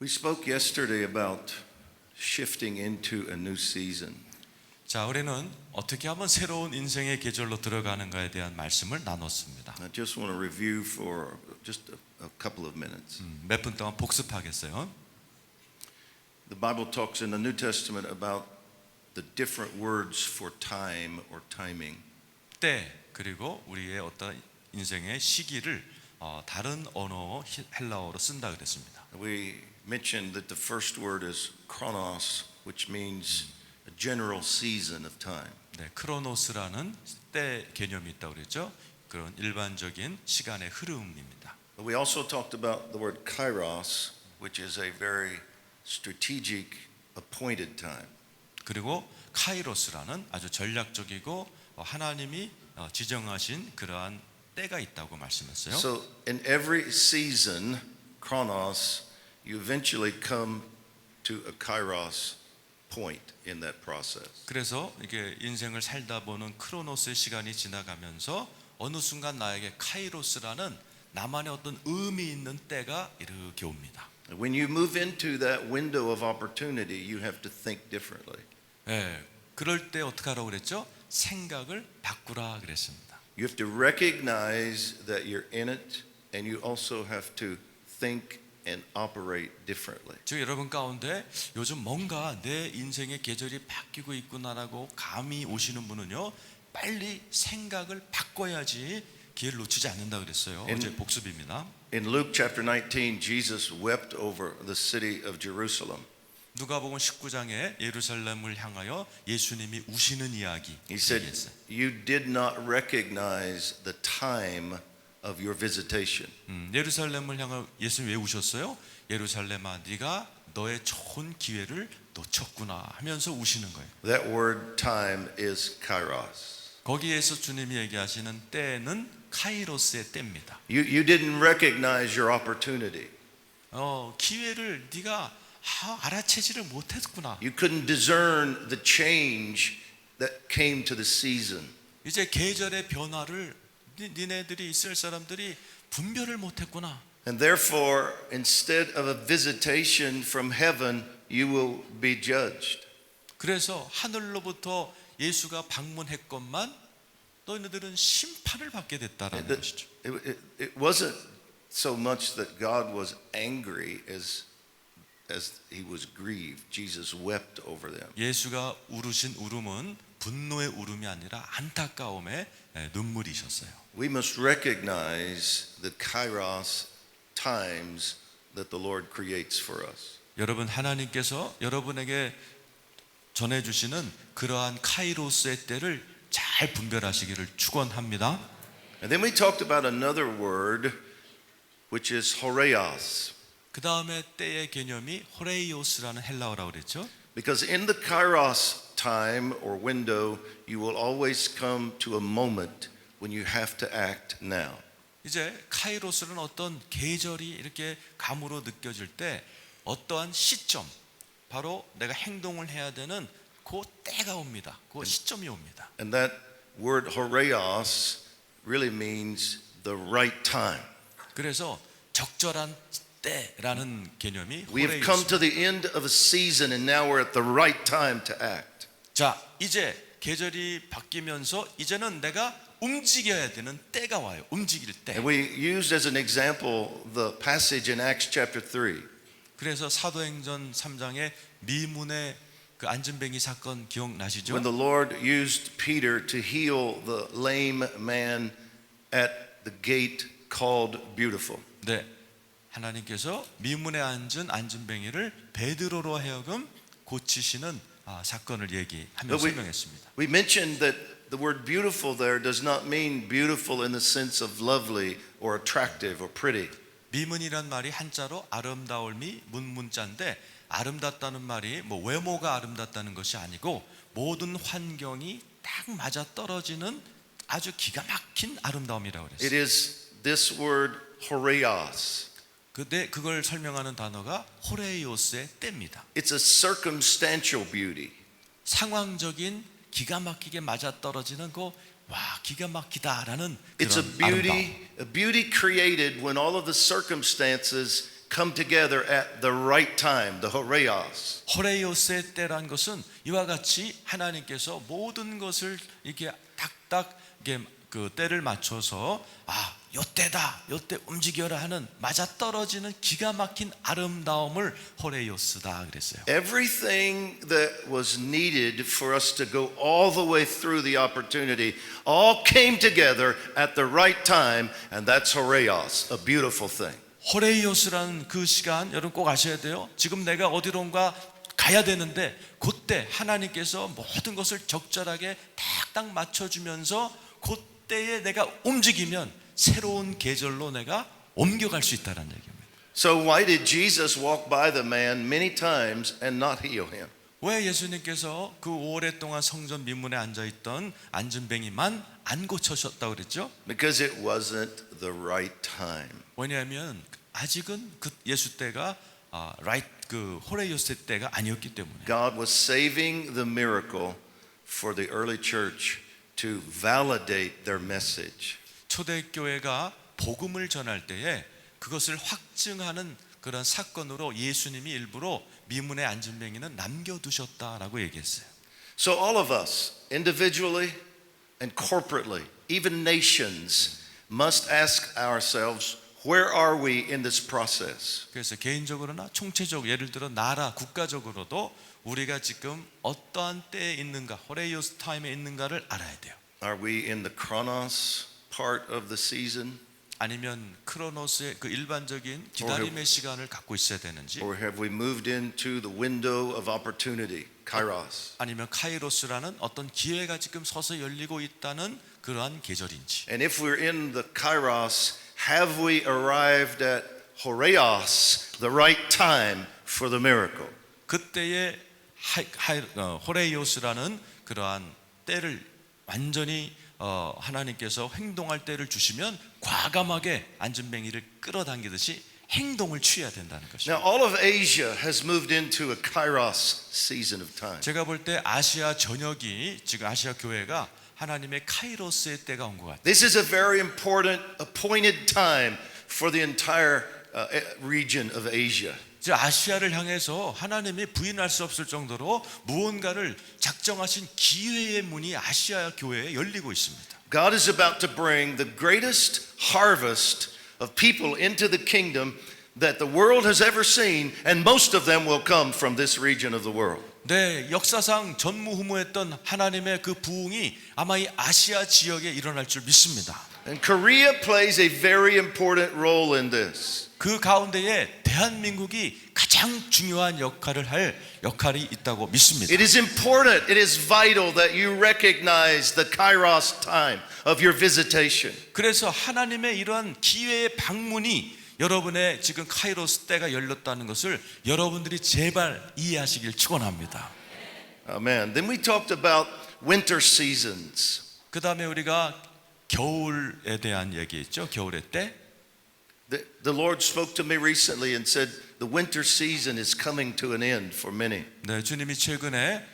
We spoke yesterday about shifting into a new season. 자, 우리는 어떻게 하면 새로운 인생의 계절로 들어가는가에 대한 말씀을 나눴습니다. I just want to review for just a couple of minutes. 몇 분 동안 복습하겠어요. The Bible talks in the New Testament about the different words for time or timing. 때 그리고 우리의 어떤 인생의 시기를 다른 언어 헬라어로 쓴다 그랬습니다. We mentioned that the first word is chronos, which means a general season of time. 네, 크로노스라는 때 개념이 있다고 그랬죠. 그런 일반적인 시간의 흐름입니다. But we also talked about the word kairos, which is a very strategic appointed time. 그리고 카이로스라는 아주 전략적이고 하나님이 지정하신 그러한 때가 있다고 말씀했어요. So in every season, chronos, you eventually come to a kairos point in that process. 그래서 이게 인생을 살다 보는 크로노스의 시간이 지나가면서 어느 순간 나에게 카이로스라는 나만의 어떤 의미 있는 때가 이렇게 옵니다. When you move into that window of opportunity, you have to think differently. 네, 그럴 때 어떻게 하라고 그랬죠? 생각을 바꾸라 그랬습니다. You have to recognize that you're in it, and you also have to think and operate differently. 즉 여러분 가운데 요즘 뭔가 내 인생의 계절이 바뀌고 있구나라고 감이 오시는 분은요, 빨리 생각을 바꿔야지 기회를 놓치지 않는다 그랬어요. 어제 복습입니다. In Luke chapter 19, Jesus wept over the city of Jerusalem. 누가복음 19장에 예루살렘을 향하여 예수님이 우시는 이야기 He said, 얘기했어요. "You did not recognize the time of your visitation." 예루살렘을 향하여 예수님 왜 우셨어요? 예루살렘아, 네가 너의 좋은 기회를 놓쳤구나 하면서 우시는 거예요. That word time is kairos. 거기에서 주님이 얘기하시는 때는 카이로스의 때입니다. You didn't recognize your opportunity. 기회를 네가 알아채지를 못했구나. You couldn't discern the change that came to the season. 이제 계절의 변화를 니네들이 있을 사람들이 분별을 못했구나. And therefore, instead of a visitation from heaven, you will be judged. 그래서 하늘로부터 예수가 방문했건만 너희들은 심판을 받게 됐다라는 것이죠. It wasn't so much that God was angry as he was grieved. Jesus wept over them. 예수가 울으신 울음은 분노의 울음이 아니라 안타까움의 눈물이셨어요. We must recognize the kairos times that the Lord creates for us. 여러분, 하나님께서 여러분에게 전해주시는 그러한 카이로스의 때를 잘 분별하시기를 축원합니다. And then we talked about another word, which is horeos. 그 다음에 때의 개념이 호레이오스라는 헬라어라고 그랬죠. Because in the kairos time or window, you will always come to a moment when you have to act now. 이제 카이로스는 어떤 계절이 이렇게 감으로 느껴질 때 어떠한 시점, 바로 내가 행동을 해야 되는 그 때가 옵니다. 그 시점이 옵니다. And that word horeos really means the right time. 그래서 적절한 때라는 개념이 We have come to 호레이오스. the end of a season and now we're at the right time to act. 자, 이제 계절이 바뀌면서 이제는 내가 움직여야 되는 때가 와요. 움직일 때. And we used as an example the passage in Acts chapter 3. 그래서 사도행전 3장의 미문의 그 안진뱅이 사건 기억나시죠? When the Lord used Peter to heal the lame man at the gate called Beautiful. 네, 하나님께서 미문에 앉은 안진뱅이를 베드로로 하여금 고치시는 사건을 얘기하며 설명했습니다. We mentioned that the word beautiful there does not mean beautiful in the sense of lovely or attractive or pretty. 미문이란 말이 한자로 아름다움이 문문자인데 아름답다는 말이 뭐 외모가 아름답다는 것이 아니고 모든 환경이 딱 맞아 떨어지는 아주 기가 막힌 아름다움이라고 It 그랬어요. is this word horeos. 근데 그걸 설명하는 단어가 호레이오스의 때입니다. It's a circumstantial beauty. 상황적인 기가 막히게 맞아 떨어지는 기가 막히다라는 It's 그런 아름다움. a beauty created when all of the circumstances come together at the right time, the horeos. 호레이오스의 때란 것은 이와 같이 하나님께서 모든 것을 이렇게 딱딱 이게 그 때를 맞춰서 요 때다, 요 때 움직여라 하는 맞아떨어지는 기가 막힌 아름다움을 호레이오스다 그랬어요. Everything that was needed for us to go all the way through the opportunity all came together at the right time, and that's horeos, a beautiful thing. 호레이오스라는 그 시간 여러분 꼭 아셔야 돼요. 지금 내가 어디론가 가야 되는데 그때 하나님께서 모든 것을 적절하게 딱딱 맞춰주면서 그때에 내가 움직이면 새로운 계절로 내가 옮겨갈 수 있다는 얘기입니다. So why did Jesus walk by the man many times and not heal him? 왜 예수님께서 그 오랫동안 성전 민문에 앉아있던 안진뱅이만 안 고쳐셨다고 그랬죠? Because it wasn't the right time. 왜냐하면 아직은 그 예수 때가 그 호레이오스 때가 아니었기 때문에. God was saving the miracle for the early church to validate their message. 초대교회가 복음을 전할 때에 그것을 확증하는 그런 사건으로 예수님이 일부러 미문의 안진뱅이는 남겨두셨다라고 얘기했어요. So all of us, individually and corporately, even nations, must ask ourselves, where are we in this process? 그래서 개인적으로나 총체적 예를 들어 나라 국가적으로도 우리가 지금 어떠한 때에 있는가, 호레이오스 타임에 있는가를 알아야 돼요. Are we in the chronos part of the season? 아니면 크로노스의 그 일반적인 기다림의 시간을 갖고 있어야 되는지, Or have we moved into the window of opportunity, kairos? 아니면 카이로스라는 어떤 기회가 지금 서서 열리고 있다는 그러한 계절인지. And if we're in the kairos, have we arrived at horeos, the right time for the miracle? 그때의 호레이오스라는 그러한 때를 완전히 하나님께서 행동할 때를 주시면 과감하게 안진뱅이를 끌어당기듯이 행동을 취해야 된다는 것입니다. Now, all of Asia has moved into a kairos season of time. 제가 볼 때 아시아 전역이 지금 아시아 교회가 하나님의 카이로스의 때가 온 것 같아요. This is a very important appointed time for the entire region of Asia. 이제 아시아를 향해서 하나님이 부인할 수 없을 정도로 무언가를 작정하신 기회의 문이 아시아 교회에 열리고 있습니다. God is about to bring the greatest harvest of people into the kingdom that the world has ever seen, and most of them will come from this region of the world. 네, 역사상 전무후무했던 하나님의 그 부흥이 아마 이 아시아 지역에 일어날 줄 믿습니다. And Korea plays a very important role in this. 그 가운데에 대한민국이 가장 중요한 역할을 할 역할이 있다고 믿습니다. It is important, it is vital that you recognize the kairos time of your visitation. 그래서 하나님의 이러한 기회의 방문이 여러분의 지금 카이로스 때가 열렸다는 것을 여러분들이 제발 이해하시길 축원합니다. Amen. Then we talked about winter seasons. 그 다음에 우리가 겨울에 대한 얘기했죠. 겨울의 때. The Lord spoke to me recently and said the winter season is coming to an end for many. 네, 주님이 최근에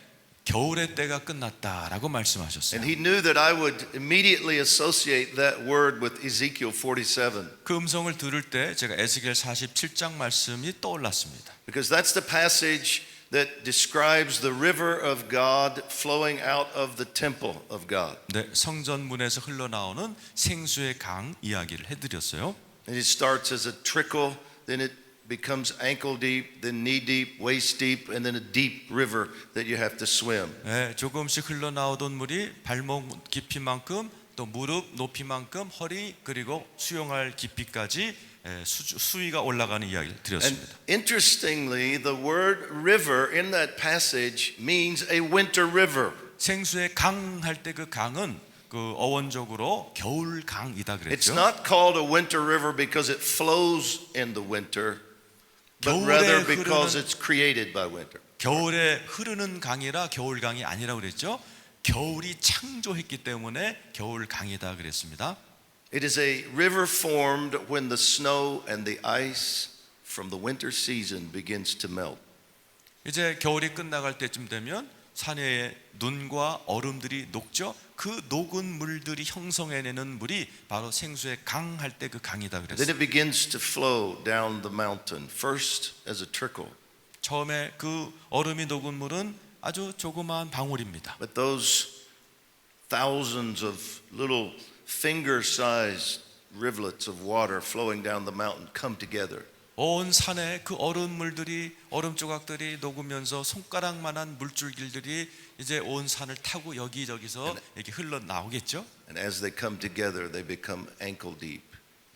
겨울의 때가 끝났다라고 말씀하셨어요. And He knew that I would immediately associate that word with Ezekiel 47. 그 음성을 들을 때 제가 에스겔 47장 말씀이 떠올랐습니다. Because that's the passage that describes the river of God flowing out of the temple of God. 네, 성전문에서 흘러나오는 생수의 강 이야기를 해드렸어요. And it starts as a trickle, then it becomes ankle deep, then knee deep, waist deep, and then a deep river that you have to swim. 네, 조금씩 흘러나오던 물이 발목 깊이만큼 또 무릎 높이만큼 허리 그리고 수영할 깊이까지 수위가 올라가는 이야기를 And 드렸습니다. interestingly, the word river in that passage means a winter river. 생수의 강 할 때 그 강은 그 어원적으로 겨울 강이다 It's 그랬죠. not called a winter river because it flows in the winter, but 겨울에 rather because 흐르는- it's created by winter. 겨울에 흐르는 강이라 겨울 강이 아니라 그랬죠. 겨울이 창조했기 때문에 겨울 강이다 그랬습니다. It is a river formed when the snow and the ice from the winter season begins to melt. 이제 겨울이 끝나갈 때쯤 되면 산에 눈과 얼음들이 녹죠. 그 녹은 물들이 형성해내는 물이 바로 생수의 강 할 때 그 강이다 Then 그랬어요. it begins to flow down the mountain, first as a trickle. 처음에 그 얼음이 녹은 물은 아주 조그마한 방울입니다. But those thousands of little finger-sized rivulets of water flowing down the mountain come together. 온 산에 그 얼음물들이 얼음 조각들이 녹으면서 손가락만한 물줄기들이 이제 온 산을 타고 여기저기서 이렇게 흘러 나오겠죠. And as they come together, they become ankle deep,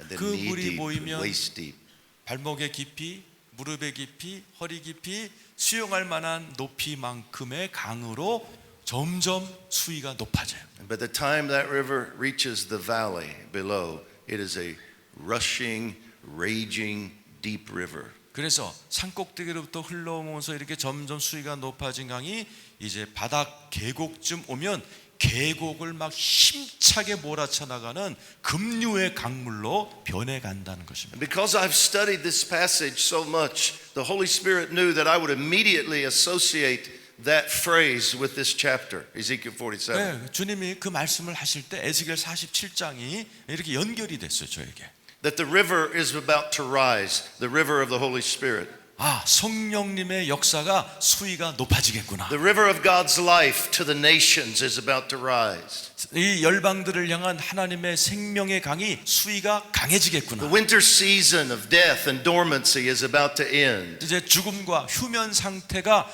and then 그 knee 물이 deep, and 모이면 waist deep. 발목의 깊이, 무릎의 깊이, 허리 깊이 수용할 만한 높이만큼의 강으로 점점 수위가 높아져요. And by the time that river reaches the valley below, it is a rushing, raging, deep river. 그래서 산꼭대기로부터 흘러오면서 이렇게 점점 수위가 높아진 강이 이제 바닥 계곡쯤 오면 계곡을 막 힘차게 몰아쳐 나가는 급류의 강물로 변해간다는 것입니다. And because I've studied this passage so much, the Holy Spirit knew that I would immediately associate that phrase with this chapter, Ezekiel 47. 네, 주님이 그 말씀을 하실 때 에스겔 47장이 이렇게 연결이 됐어요, 저에게. That the river is about to rise, the river of the Holy Spirit. 아, 성령님의 역사가 수위가 높아지겠구나. The river of God's life to the nations is about to rise. 이 열방들을 향한 하나님의 생명의 강이 수위가 The 강해지겠구나. winter season of death and dormancy is about to end. 이제 죽음과 휴면 상태가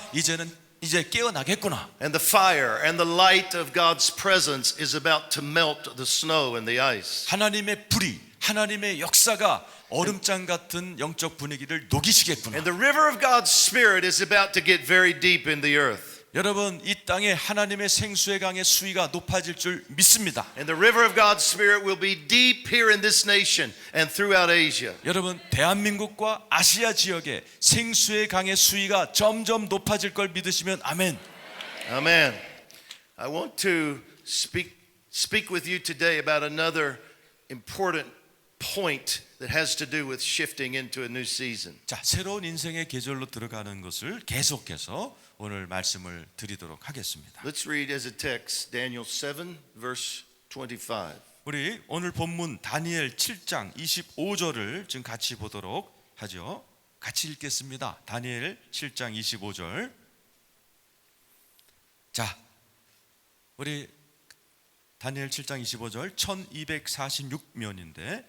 이제 깨어나겠구나. And the fire and the light of God's presence is about to melt the snow and the ice. 하나님의 불이 하나님의 역사가 얼음장 같은 영적 분위기를 녹이시겠구나. And the river of God's Spirit is about to get very deep in the earth. 여러분, 이 땅에 하나님의 생수의 강의 수위가 높아질 줄 믿습니다. And the river of God's Spirit will be deep here in this nation and throughout Asia. 여러분, 대한민국과 아시아 지역에 생수의 강의 수위가 점점 높아질 걸 믿으시면 아멘. Amen. I want to speak with you today about another important point that has to do with shifting into a new season. 자, 새로운 인생의 계절로 들어가는 것을 계속해서 오늘 말씀을 드리도록 하겠습니다. Let's read as a text Daniel 7 verse 25. 우리 오늘 본문 다니엘 7장 25절을 지금 같이 보도록 하죠. 같이 읽겠습니다. 다니엘 7장 25절. 자, 우리 다니엘 7장 25절 1246면인데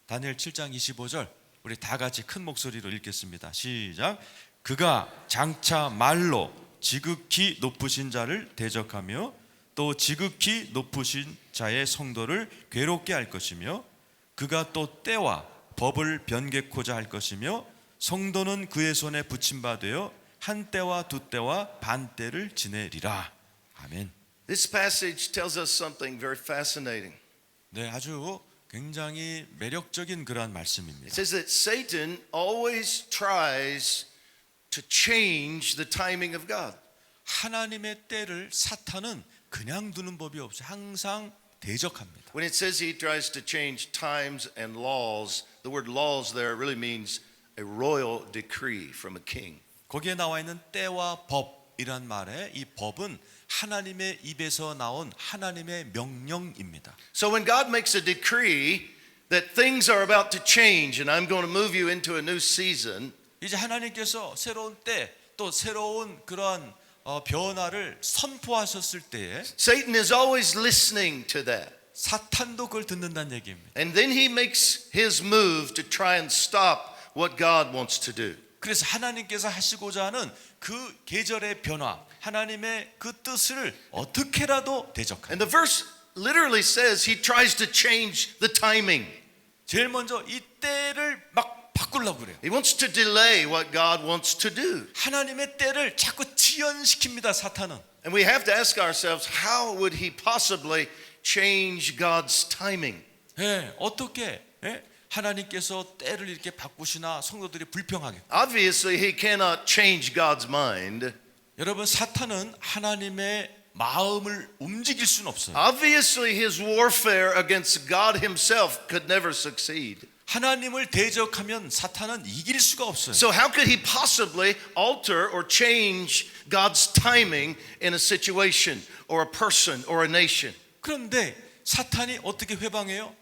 다니엘 7장 25절 우리 다 같이 큰 목소리로 읽겠습니다. 시작. 그가 장차 말로 지극히 높으신 자를 대적하며 또 지극히 높으신 자의 성도를 괴롭게 할 것이며 그가 또 때와 법을 변개코자 할 것이며 성도는 그의 손에 붙임바되어 한 때와 두 때와 반 때를 지내리라. 아멘. This passage tells us something very fascinating. 네, 아주 굉장히 매력적인 그러한 It 말씀입니다. says that Satan always tries to change the timing of God. 하나님의 때를 사탄은 그냥 두는 법이 없어요. 항상 대적합니다. When it says he tries to change times and laws, the word laws there really means a royal decree from a king. 거기에 나와 있는 때와 법이란 말에 이 법은 하나님의 입에서 나온 하나님의 명령입니다. So when God makes a decree that things are about to change and I'm going to move you into a new season, 이제 하나님께서 새로운 때 또 새로운 그러한 변화를 선포하셨을 때에 Satan is always listening to that. 사탄도 그걸 듣는다는 얘기입니다. And then he makes his move to try and stop what God wants to do. 그래서 하나님께서 하시고자 하는 그 계절의 변화, 하나님의 그 뜻을 어떻게라도 대적합니다. And the verse literally says he tries to change the timing. 제일 먼저 이 때를 막 바꾸려고 그래요. He wants to delay what God wants to do. 하나님의 때를 자꾸 지연시킵니다, 사탄은. And we have to ask ourselves, how would he possibly change God's timing? 예, 어떻게 하나님께서 때를 이렇게 바꾸시나 성도들이 불평하게. Obviously, he cannot change God's mind. 여러분, 사탄은 하나님의 마음을 움직일 수는 없어요. Obviously, his warfare against God himself could never succeed. 하나님을 대적하면 사탄은 이길 수가 없어요. So how could he possibly alter or change God's timing in a situation or a person or a nation? 그런데 사탄이 어떻게 회방해요?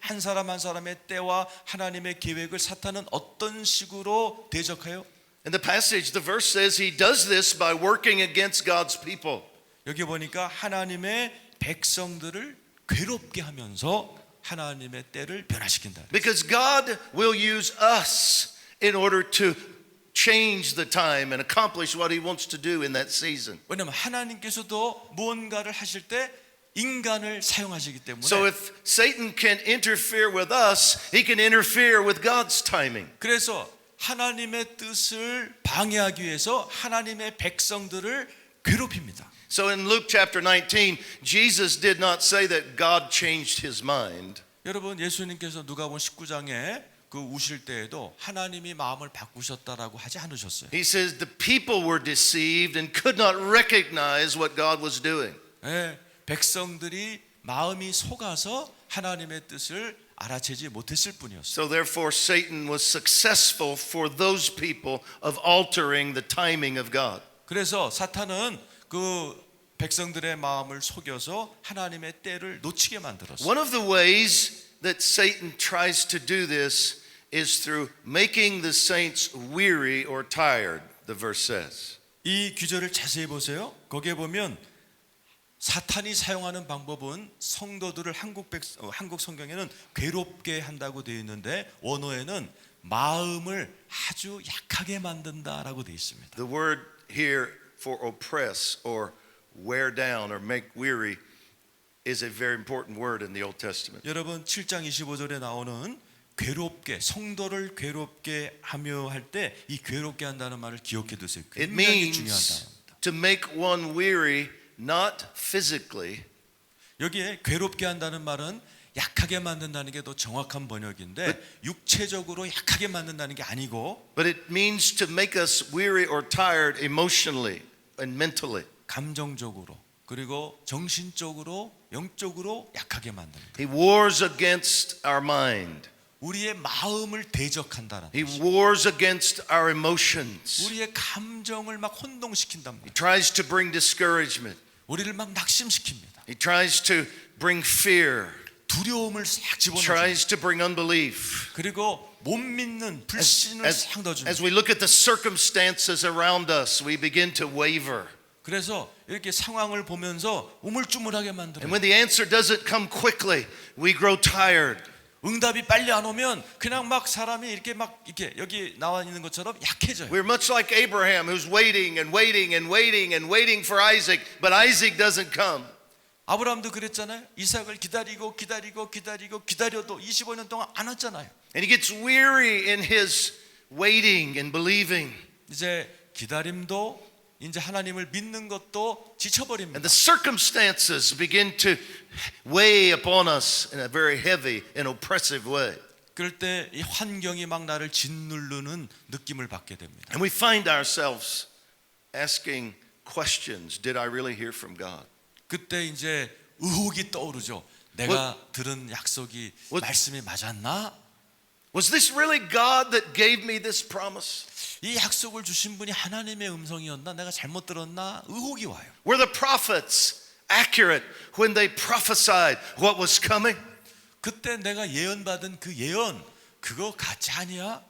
한 사람 한 사람의 때와 하나님의 계획을 사탄은 어떤 식으로 대적해요? In the passage, the verse says he does this by working against God's people. 여기 보니까 하나님의 백성들을 괴롭게 하면서 하나님의 때를 변화시킨다. Because God will use us in order to change the time and accomplish what he wants to do in that season. 왜냐하면 하나님께서도 무언가를 하실 때 인간을 사용하시기 때문에 So if Satan can interfere with us, he can interfere with God's timing. 그래서 하나님의 뜻을 방해하기 위해서 하나님의 백성들을 괴롭힙니다. So in Luke chapter 19, Jesus did not say that God changed his mind. 여러분 예수님께서 누가복음 19장에 그 우실 때에도 하나님이 마음을 바꾸셨다라고 하지 않으셨어요. He says the people were deceived and could not recognize what God was doing. 예, 백성들이 마음이 속아서 하나님의 뜻을 알아채지 못했을 뿐이었어요. So therefore Satan was successful for those people of altering the timing of God. 그래서 사탄은 그 백성들의 마음을 속여서 하나님의 때를 놓치게 만들었어요. One of the ways that Satan tries to do this is through making the saints weary or tired, the verse says. 이 규절을 자세히 보세요. 거기에 보면 사탄이 사용하는 방법은 성도들을 한국 성경에는 괴롭게 한다고 되어 있는데 원어에는 마음을 아주 약하게 만든다라고 되어 있습니다. The word here for oppress or wear down or make weary is a very important word in the Old Testament. 여러분 7장 25절에 나오는 괴롭게 성도를 괴롭게 하며 할 때 이 괴롭게 한다는 말을 기억해 두세요. It 굉장히 중요한 means 단어입니다. to make one weary not physically 여기에 괴롭게 한다는 말은 약하게 만든다는 게 더 정확한 번역인데 육체적으로 약하게 만든다는 게 아니고 but it means to make us weary or tired emotionally and mentally. 감정적으로 그리고 정신적으로 영적으로 약하게 만드는 거예요. He wars against our mind. 우리의 마음을 대적한다는 He 거죠. wars against our emotions. 우리의 감정을 막 혼동시킨단 He 말이에요. tries to bring discouragement. 우리를 막 낙심시킵니다. He tries to bring fear. 두려움을 싹 집어넣어요. Tries to bring unbelief. 그리고 못 믿는 불신을 싹 넣어줍니다. As we look at the circumstances around us, we begin to waver. 그래서 이렇게 상황을 보면서 우물쭈물하게 And 만들어요. when the answer doesn't come quickly, we grow tired. 응답이 빨리 안 오면 그냥 막 사람이 이렇게 막 이렇게 여기 나와 있는 것처럼 약해져요. We're much like Abraham, who's waiting and waiting and waiting and waiting for Isaac, but Isaac doesn't come. 아브라함도 그랬잖아요. 이삭을 기다리고 기다려도 25년 동안 안 왔잖아요. And he gets weary in his waiting and believing. 이제 기다림도 이제 하나님을 믿는 것도 지쳐버립니다. And the circumstances begin to weigh upon us in a very heavy and oppressive way. 그럴 때 이 환경이 막 나를 짓누르는 느낌을 받게 됩니다. And we find ourselves asking questions. Did I really hear from God? 그때 이제 의혹이 떠오르죠. 내가 들은 약속이 말씀이 맞았나? Was this really God that gave me this promise? 이 약속을 주신 분이 하나님의 음성이었나? 내가 잘못 들었나? 의혹이 와요. Were the prophets accurate when they prophesied what was coming? 그때 내가 예언받은 그 예언 그거 가짜 아니야?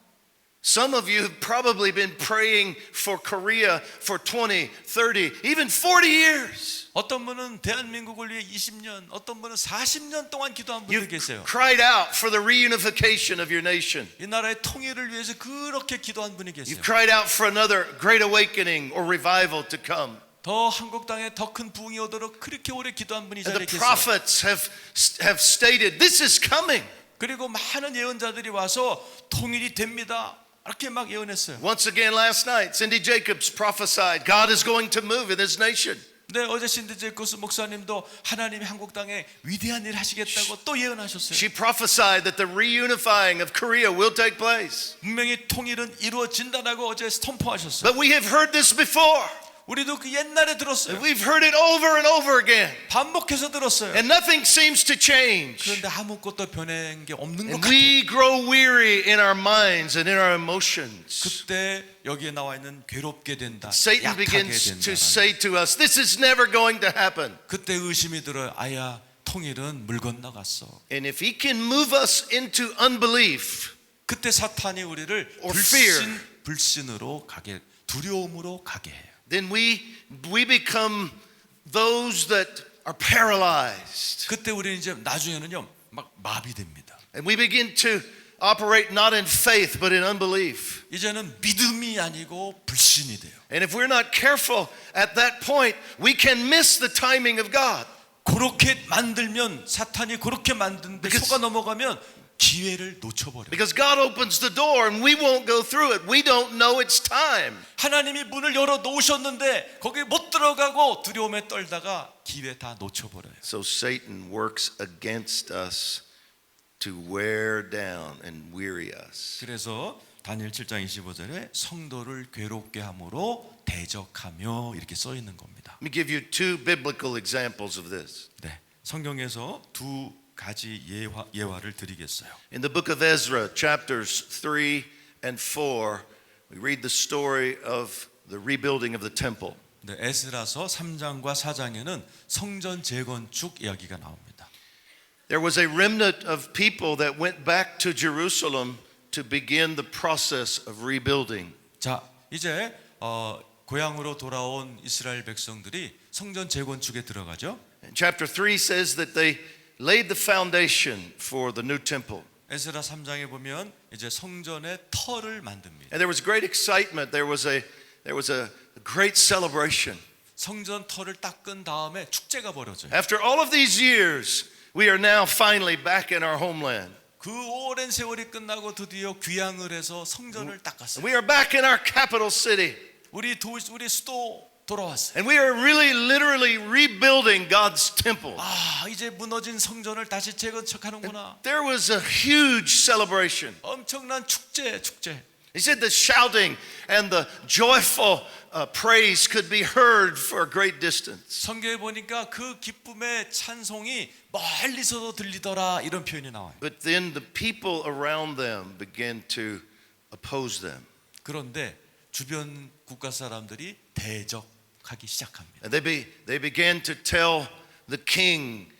Some of you have probably been praying for Korea for 20, 30, even 40 years. 어떤 분은 대한민국을 위해 20년, 어떤 분은 40년 동안 기도한 분들 You've 계세요. cried out for the reunification of your nation. 이 나라의 통일을 위해서 그렇게 기도한 분이 계세요. You've cried out for another great awakening or revival to come. 더 한국 땅에 더 큰 부흥이 오도록 그렇게 오래 기도한 분이 And 자리에 the 계세요. prophets have stated, this is coming. 그리고 많은 예언자들이 와서 통일이 됩니다. 이렇게 막 예언했어요. Once again last night, Cindy Jacobs prophesied, God is going to move in this nation. 네, 어제 신디 제이코스 목사님도 하나님이 한국 땅에 위대한 일 하시겠다고 또 예언하셨어요. She prophesied that the reunifying of Korea will take place. 분명히 통일은 이루어진다라고 어제 선포하셨어요. But we have heard this before. 우리도 그 옛날에 들었어요. And we've heard it over and over again. 반복해서 들었어요. And nothing seems to change. 그런데 아무것도 변한 게 없는 것 And 같아요. we grow weary in our minds and in our emotions. 그때 여기에 나와 있는 괴롭게 된다, Satan 약하게 begins to 된다. say to us, this is never going to happen. 그때 의심이 들어요. 아야, 통일은 물 건너갔어. And if he can move us into unbelief, 그때 사탄이 우리를 Or fear. 불신으로 가게, 두려움으로 가게 해요. then we become those that are paralyzed. 그때 우리는 이제 나중에는요 막 마비됩니다. And we begin to operate not in faith but in unbelief. 이제는 믿음이 아니고 불신이 돼요. And if we're not careful at that point, we can miss the timing of God. 그렇게 만들면 사탄이 그렇게 만드는데 Because- 속아 넘어가면 기회를 놓쳐버려요. Because God opens the door and we won't go through it. We don't know it's time. 하나님이 문을 열어 놓으셨는데 거기 못 들어가고 두려움에 떨다가 기회 다 놓쳐버려요. So Satan works against us to wear down and weary us. 그래서 다니엘 7장 25절에 성도를 괴롭게 함으로 대적하며 이렇게 써 있는 겁니다. Let me give you two biblical examples of this. 네, 성경에서 두 가지 예화를 드리겠어요. In the book of Ezra, chapters 3 and 4, we read the story of the rebuilding of the temple. 네, 에스라서 3장과 4장에는 성전 재건축 이야기가 나옵니다. There was a remnant of people that went back to Jerusalem to begin the process of rebuilding. 자, 이제 고향으로 돌아온 이스라엘 백성들이 성전 재건축에 들어가죠. And chapter 3 says that they laid the foundation for the new temple. 에스라 3장에 보면 이제 성전의 터를 만듭니다. And there was great excitement. There was a great celebration. 성전 터를 닦은 다음에 축제가 벌어져요. After all of these years, we are now finally back in our homeland. 그 오랜 세월이 끝나고 드디어 귀향을 해서 성전을 닦았어요. We are back in our capital city. 우리 수도 돌아왔어요. And we are really literally rebuilding God's temple. 아, 이제 무너진 성전을 다시 재건축하는구나. There was a huge celebration. 엄청난 축제. He said the shouting and the joyful praise could be heard for a great distance. 성경에 보니까 그 기쁨의 찬송이 멀리서도 들리더라 이런 표현이 나와요. But then the people around them began to oppose them. 그런데 주변 국가 사람들이 대적하기 시작합니다. And they began to tell the king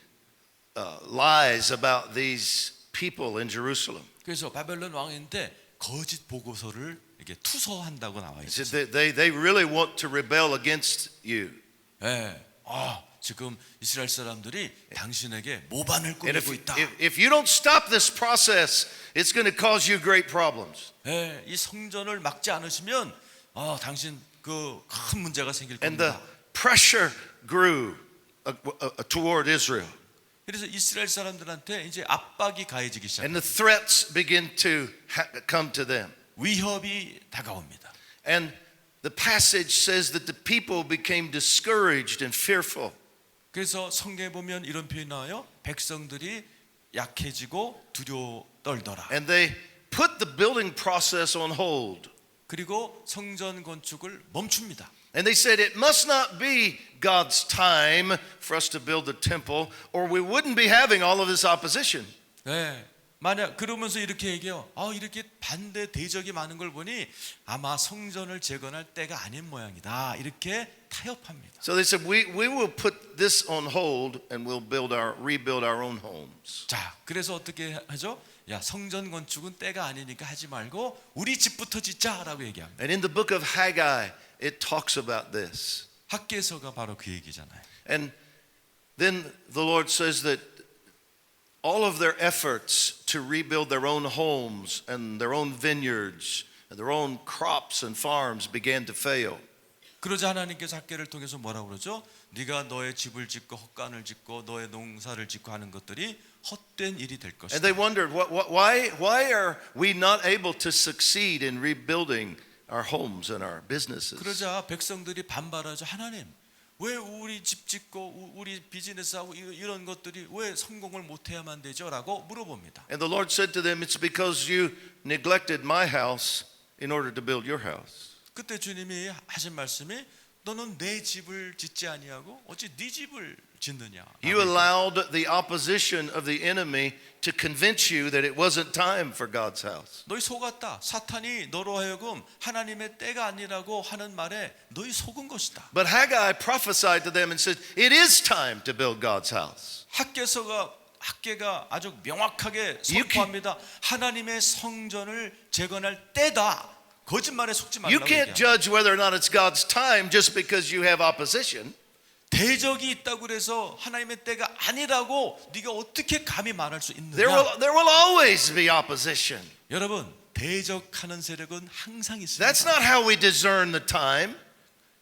lies about these people in Jerusalem. 그래서 바벨론 왕인데 거짓 보고서를 이렇게 투서한다고 나와 He 있어요. said they really want to rebel against you. 예. 지금 이스라엘 사람들이 당신에게 모반을 And 꾸미고 있다. if you don't stop this process, it's going to cause you great problems. 예, 이 성전을 막지 않으시면 당신 그 큰 문제가 생길 And the 겁니다. pressure grew toward Israel. 그래서 이스라엘 사람들한테 이제 압박이 가해지기 시작. And the threats begin to come to them. 위협이 다가옵니다. And the passage says that the people became discouraged and fearful. 그래서 성경에 보면 이런 표현이 나와요. 백성들이 약해지고 떨더라. And they put the building process on hold. 그리고 성전 건축을 멈춥니다. And they said it must not be God's time for us to build the temple, or we wouldn't be having all of this opposition. 네. 만약 그러면서 이렇게 얘기해요. 이렇게 반대 대적이 많은 걸 보니 아마 성전을 재건할 때가 아닌 모양이다. 이렇게 타협합니다. So they said we will put this on hold and we'll rebuild our own homes. 자, 그래서 어떻게 하죠? 야, 성전 건축은 때가 아니니까 하지 말고 우리 집부터 짓자라고 얘기합니다. And in the book of Haggai, it talks about this. 학개서가 바로 그 얘기잖아요. And then the Lord says that all of their efforts to rebuild their own homes and their own vineyards and their own crops and farms began to fail. 그러자 하나님께서 학개를 통해서 뭐라고 그러죠? 네가 너의 집을 짓고 헛간을 짓고 너의 농사를 짓고 하는 것들이 헛된 일이 될 것이다. And they wondered, why are we not able to succeed in rebuilding our homes and our businesses? 그러자 백성들이 반발하죠. 하나님, 왜 우리 집 짓고 우리 비즈니스하고 이런 것들이 왜 성공을 못해야만 되죠? 라고 물어봅니다. And the Lord said to them, it's because you neglected my house in order to build your house. 그때 주님이 하신 말씀이 너는 내 집을 짓지 아니하고 어찌 네 집을 짓느냐. You allowed the opposition of the enemy to convince you that it wasn't time for God's house. 너희 속았다. 사탄이 너로 하여금 하나님의 때가 아니라고 하는 말에 너희 속은 것이다. But Haggai prophesied to them and said, it is time to build God's house. 학계가 아주 명확하게 You 선포합니다. 하나님의 성전을 재건할 때다. 거짓말에 속지 You 말라고 can't 얘기합니다. judge whether or not it's God's time just because you have opposition. 대적이 있다고 그래서 하나님의 때가 아니라고 네가 어떻게 감히 말할 수 있느냐? There will always be opposition. 여러분, 대적하는 세력은 항상 있습니다. That's not how we discern the time.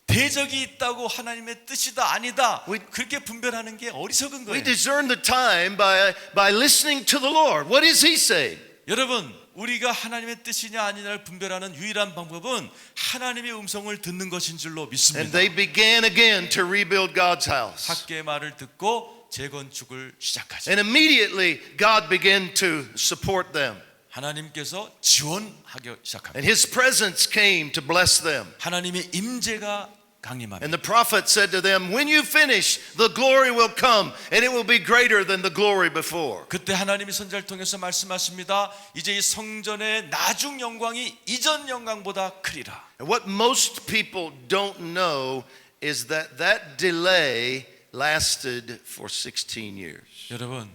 대적이 있다고 하나님의 뜻이다 아니다 그렇게 분별하는 게 어리석은 We 거예요. discern the time by listening to the Lord. What is He saying? 여러분, 우리가 하나님의 뜻이냐 아니냐를 분별하는 유일한 방법은 하나님의 음성을 듣는 것인 줄로 And 믿습니다. they began again to rebuild God's house. 학계의 말을 듣고 재건축을 시작하죠. And immediately God began to support them. 하나님께서 지원하기 시작합니다. And His presence came to bless them. 하나님의 임재가 강림합니다. And the prophet said to them, when you finish, the glory will come, and it will be greater than the glory before. 그때 하나님이 선지자를 통해서 말씀하십니다. 이제 이 성전의 나중 영광이 이전 영광보다 크리라. And what most people don't know is that that delay lasted for 16 years. 여러분,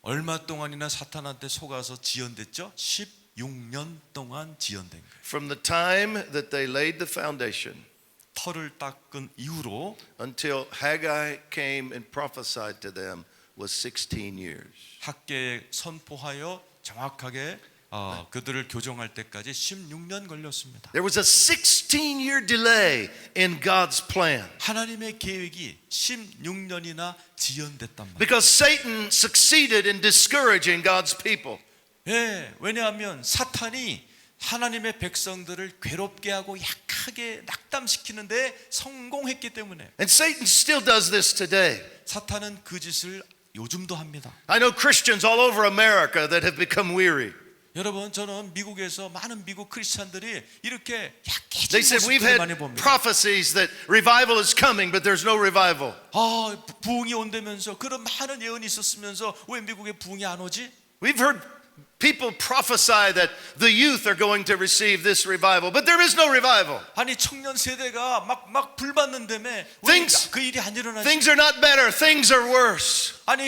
얼마 동안이나 사탄한테 속아서 지연됐죠? 16년 동안 지연된 거예요. From the time that they laid the foundation 털을 닦은 이후로 until Haggai came and prophesied to them was 16 years. 학계에 선포하여 정확하게 그들을 교정할 때까지 16년 걸렸습니다. There was a 16-year delay in God's plan 하나님의 계획이 16년이나 지연됐단 말이에요. because Satan succeeded in discouraging God's people. 예, 왜냐하면 사탄이 하나님의 백성들을 괴롭게 하고 약하게 낙담시키는데 성공했기 때문에. And Satan still does this today. 사탄은 그 짓을 요즘도 합니다. I know Christians all over America that have become weary. 여러분, 저는 미국에서 많은 미국 크리스찬들이 이렇게 약해진 They said we've 모습을 많이 had 봅니다. prophecies that revival is coming, but there's no revival. 부흥이 온다면서 그런 많은 예언이 있었으면서 왜 미국에 부흥이 안 오지? We've heard people prophesy that the youth are going to receive this revival, but there is no revival. 아니 청년 세대가 막 불받는다며 왜 Things- 그 일이 안 일어나지? Things are not better, things are worse. 아니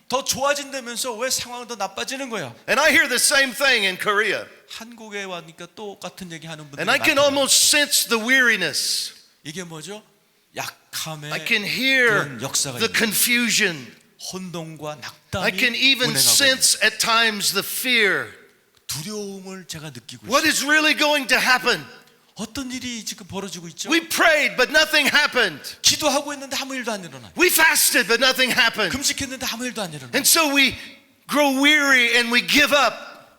더 좋아진다면서 왜 상황은 더 나빠지는 거야? And I hear the same thing in Korea. 한국에 와니까 똑같은 얘기 하는 분들이 And I can 많아요. almost sense the weariness. 이게 뭐죠? 약함의 I can hear 그런 역사가 the 있는 confusion. 혼돈과 I 낙담이 can even 운행하고 sense at times the fear. 두려움을 제가 느끼고 What 있어요. is really going to happen? 어떤 일이 지금 벌어지고 있죠? We prayed, but nothing happened. 기도하고 있는데 아무 일도 안 일어나요. We fasted, but nothing happened. 금식했는데 아무 일도 안 일어나요. And so we grow weary and we give up.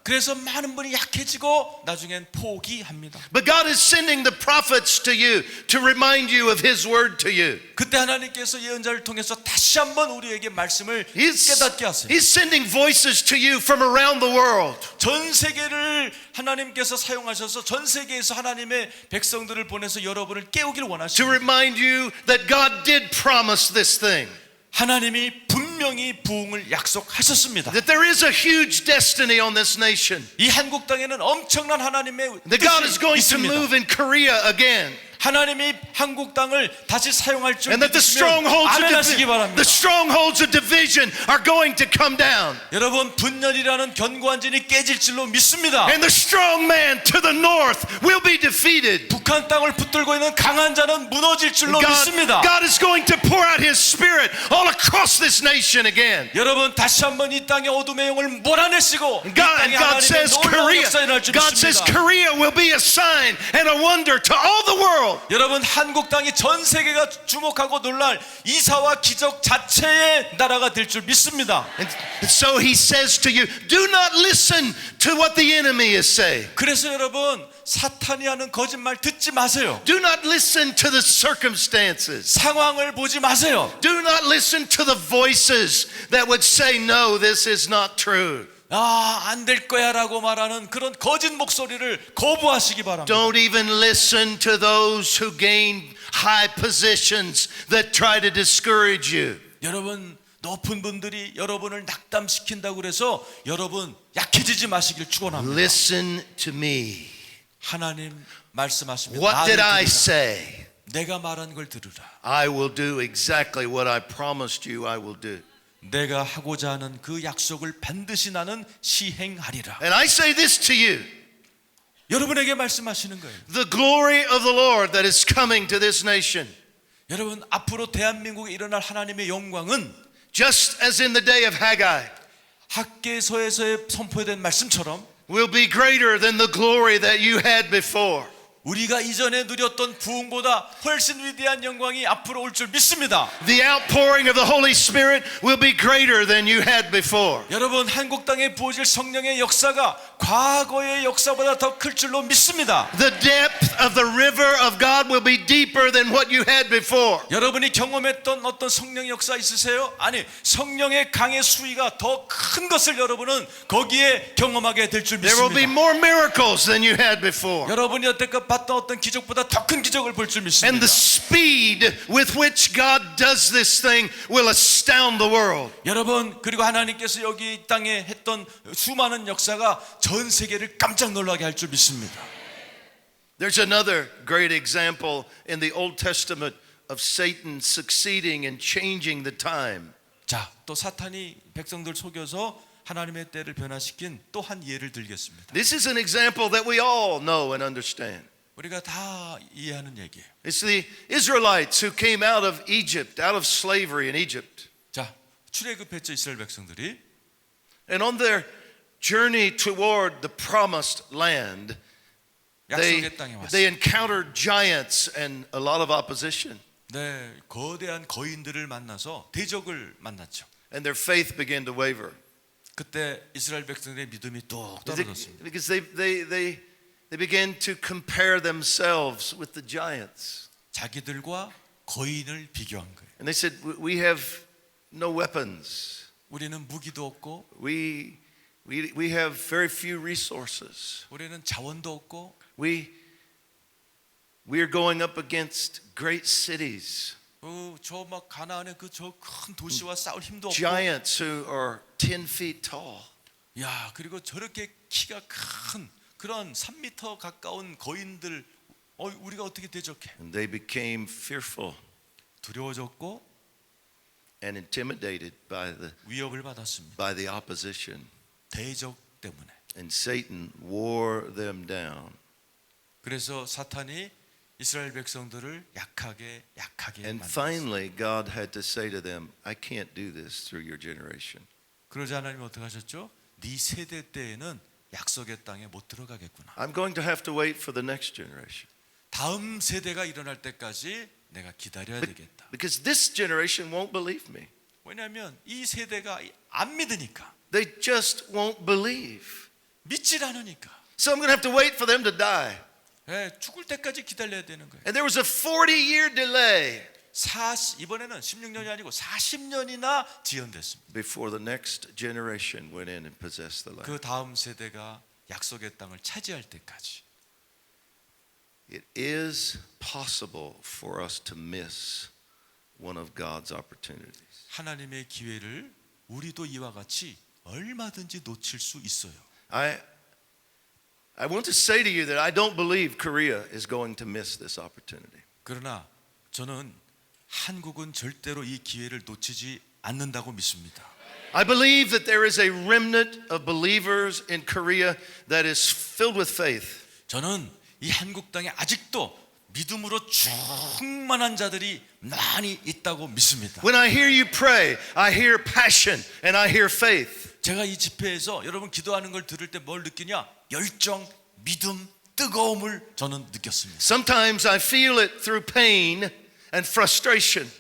그래서 많은 분이 약해지고 나중엔 포기합니다. But God is sending the prophets to you to remind you of His word to you. 그때 하나님께서 예언자를 통해서 다시 한번 우리에게 말씀을 깨닫게 하세요. He's sending voices to you from around the world. 전 세계를 하나님께서 사용하셔서 전 세계에서 하나님의 백성들을 보내서 여러분을 깨우기를 To 원하십니다. remind you that God did promise this thing. 하나님이 분명히 부흥을 약속하셨습니다. That there is a huge destiny on this nation. 이 한국 땅에는 엄청난 하나님의 That God is 뜻이 going to 있습니다. move in Korea again. 하나님이 한국 땅을 다시 사용할 줄 And that the 믿으시면 아멘하시기 바랍니다. strongholds of division are going to come down. 여러분, 분열이라는 견고한 진이 깨질 줄로 믿습니다. And the strong man to the north will be defeated. 북한 땅을 붙들고 있는 강한 자는 무너질 줄로 믿습니다. God is going to pour out His Spirit all across this nation again. 여러분, 다시 한번 이 땅의 어둠의 영을 몰아내시고 이 땅에 God 하나님의 says 놀라운 역사 일어날 줄 God says 믿습니다. Korea will be a sign and a wonder to all the world. 여러분, 한국 땅이 전 세계가 주목하고 놀랄 이사와 기적 자체의 나라가 될 줄 믿습니다. And so He says to you, do not listen to what the enemy is saying. 그래서 여러분, 사탄이 하는 거짓말 듣지 마세요. Do not listen to the circumstances. 상황을 보지 마세요. Do not listen to the voices that would say, no, this is not true. 안 될 거야 라고 말하는 그런 거짓 목소리를 거부하시기 바랍니다. Don't even listen to those who gain high positions that try to discourage you. 여러분 높은 분들이 여러분을 낙담시킨다고 그래서 여러분 약해지지 마시길 축원합니다. Listen to me. 하나님 말씀하십니다. What did I 나를 들으라. say? 내가 말한 걸 들으라. I will do exactly what I promised you I will do. 내가 하고자 하는 그 약속을 반드시 나는 시행하리라. And I say this to you. 여러분에게 말씀하시는 거예요. The glory of the Lord that is coming to this nation, 여러분 앞으로 대한민국에 일어날 하나님의 영광은 just as in the day of Haggai, 학개서에서 선포된 말씀처럼 will be greater than the glory that you had before. 우리가 이전에 누렸던 부흥보다 훨씬 위대한 영광이 앞으로 올 줄 믿습니다. The outpouring of the Holy Spirit will be greater than you had before. 여러분 한국 땅에 부어질 성령의 역사가 과거의 역사보다 더 클 줄로 믿습니다. The depth of the river of God will be deeper than what you had before. 여러분이 경험했던 어떤 성령의 역사 있으세요? 아니 성령의 강의 수위가 더 큰 것을 여러분은 거기에 경험하게 될 줄 There will be 믿습니다. more miracles than you had before. 여러분이 여태껏 봤던 어떤 기적보다 더 큰 기적을 볼 줄 믿습니다. And the speed with which God does this thing will astound the world. 여러분 그리고 하나님께서 여기 이 땅에 했던 수많은 역사가 전 세계를 깜짝 놀라게 할 줄 믿습니다. There's another great example in the Old Testament of Satan succeeding in changing the time. 자, 또 사탄이 백성들 속여서 하나님의 때를 변화시킨 또 한 예를 들겠습니다. This is an example that we all know and understand. 우리가 다 이해하는 얘기예요. It's the Israelites who came out of Egypt, out of slavery in Egypt. 자, 출애굽했죠 이스라엘 백성들이. And on their journey toward the promised land, 약속의 땅에 they 왔어요. encountered giants and a lot of opposition. 네, 거대한 거인들을 만나서 대적을 만났죠. And their faith began to waver. 그때 이스라엘 백성들의 믿음이 뚝 떨어졌습니다. Because they began to compare themselves with the giants. 자기들과 거인을 비교한 거예요. And they said, we have no weapons. 우리는 무기도 없고 We have very few resources. 우리는 자원도 없고 We are going up against great cities, 저 막 가나안의 그 저 큰 도시와 싸울 힘도 없고 giants who are 10 feet tall. 야 그리고 저렇게 키가 큰 그런 3m 가까운 거인들 우리가 어떻게 대적해? And they became fearful 두려워졌고 and intimidated by 위협을 받았습니다. the opposition. 대적 때문에. And Satan wore them down. 그래서 사탄이 이스라엘 백성들을 약하게 And 만들었어요. finally, God had to say to them, I can't do this through your generation. 그러자 하나님 어떻게 하셨죠? 네 세대 때에는 약속의 땅에 못 들어가겠구나. I'm going to have to wait for the next generation. 다음 세대가 일어날 때까지 내가 기다려야 되겠다. Because this generation won't believe me. 왜냐하면 이 세대가 안 믿으니까. They just won't believe. 믿질 않으니까. So I'm going to have to wait for them to die. 죽을 때까지 기다려야 되는 거예요. And there was a 40-year delay 이번에는 16년이 아니고 40년이나 지연됐습니다. before the next generation went in and possessed the land. 그 다음 세대가 약속의 땅을 차지할 때까지. It is possible for us to miss one of God's opportunities. 하나님의 기회를 우리도 이와 같이 얼마든지 놓칠 수 있어요. I want to say to you that I don't believe Korea is going to miss this opportunity. 그러나 저는 한국은 절대로 이 기회를 놓치지 않는다고 믿습니다. I believe that there is a remnant of believers in Korea that is filled with faith. 저는 이 한국 땅에 아직도 믿음으로 충만한 자들이 많이 있다고 믿습니다. When I hear you pray, I hear passion and I hear faith. 제가 이 집회에서 여러분 기도하는 걸 들을 때 뭘 느끼냐? 열정, 믿음, 뜨거움을 저는 느꼈습니다. Sometimes I feel it through pain and frustration.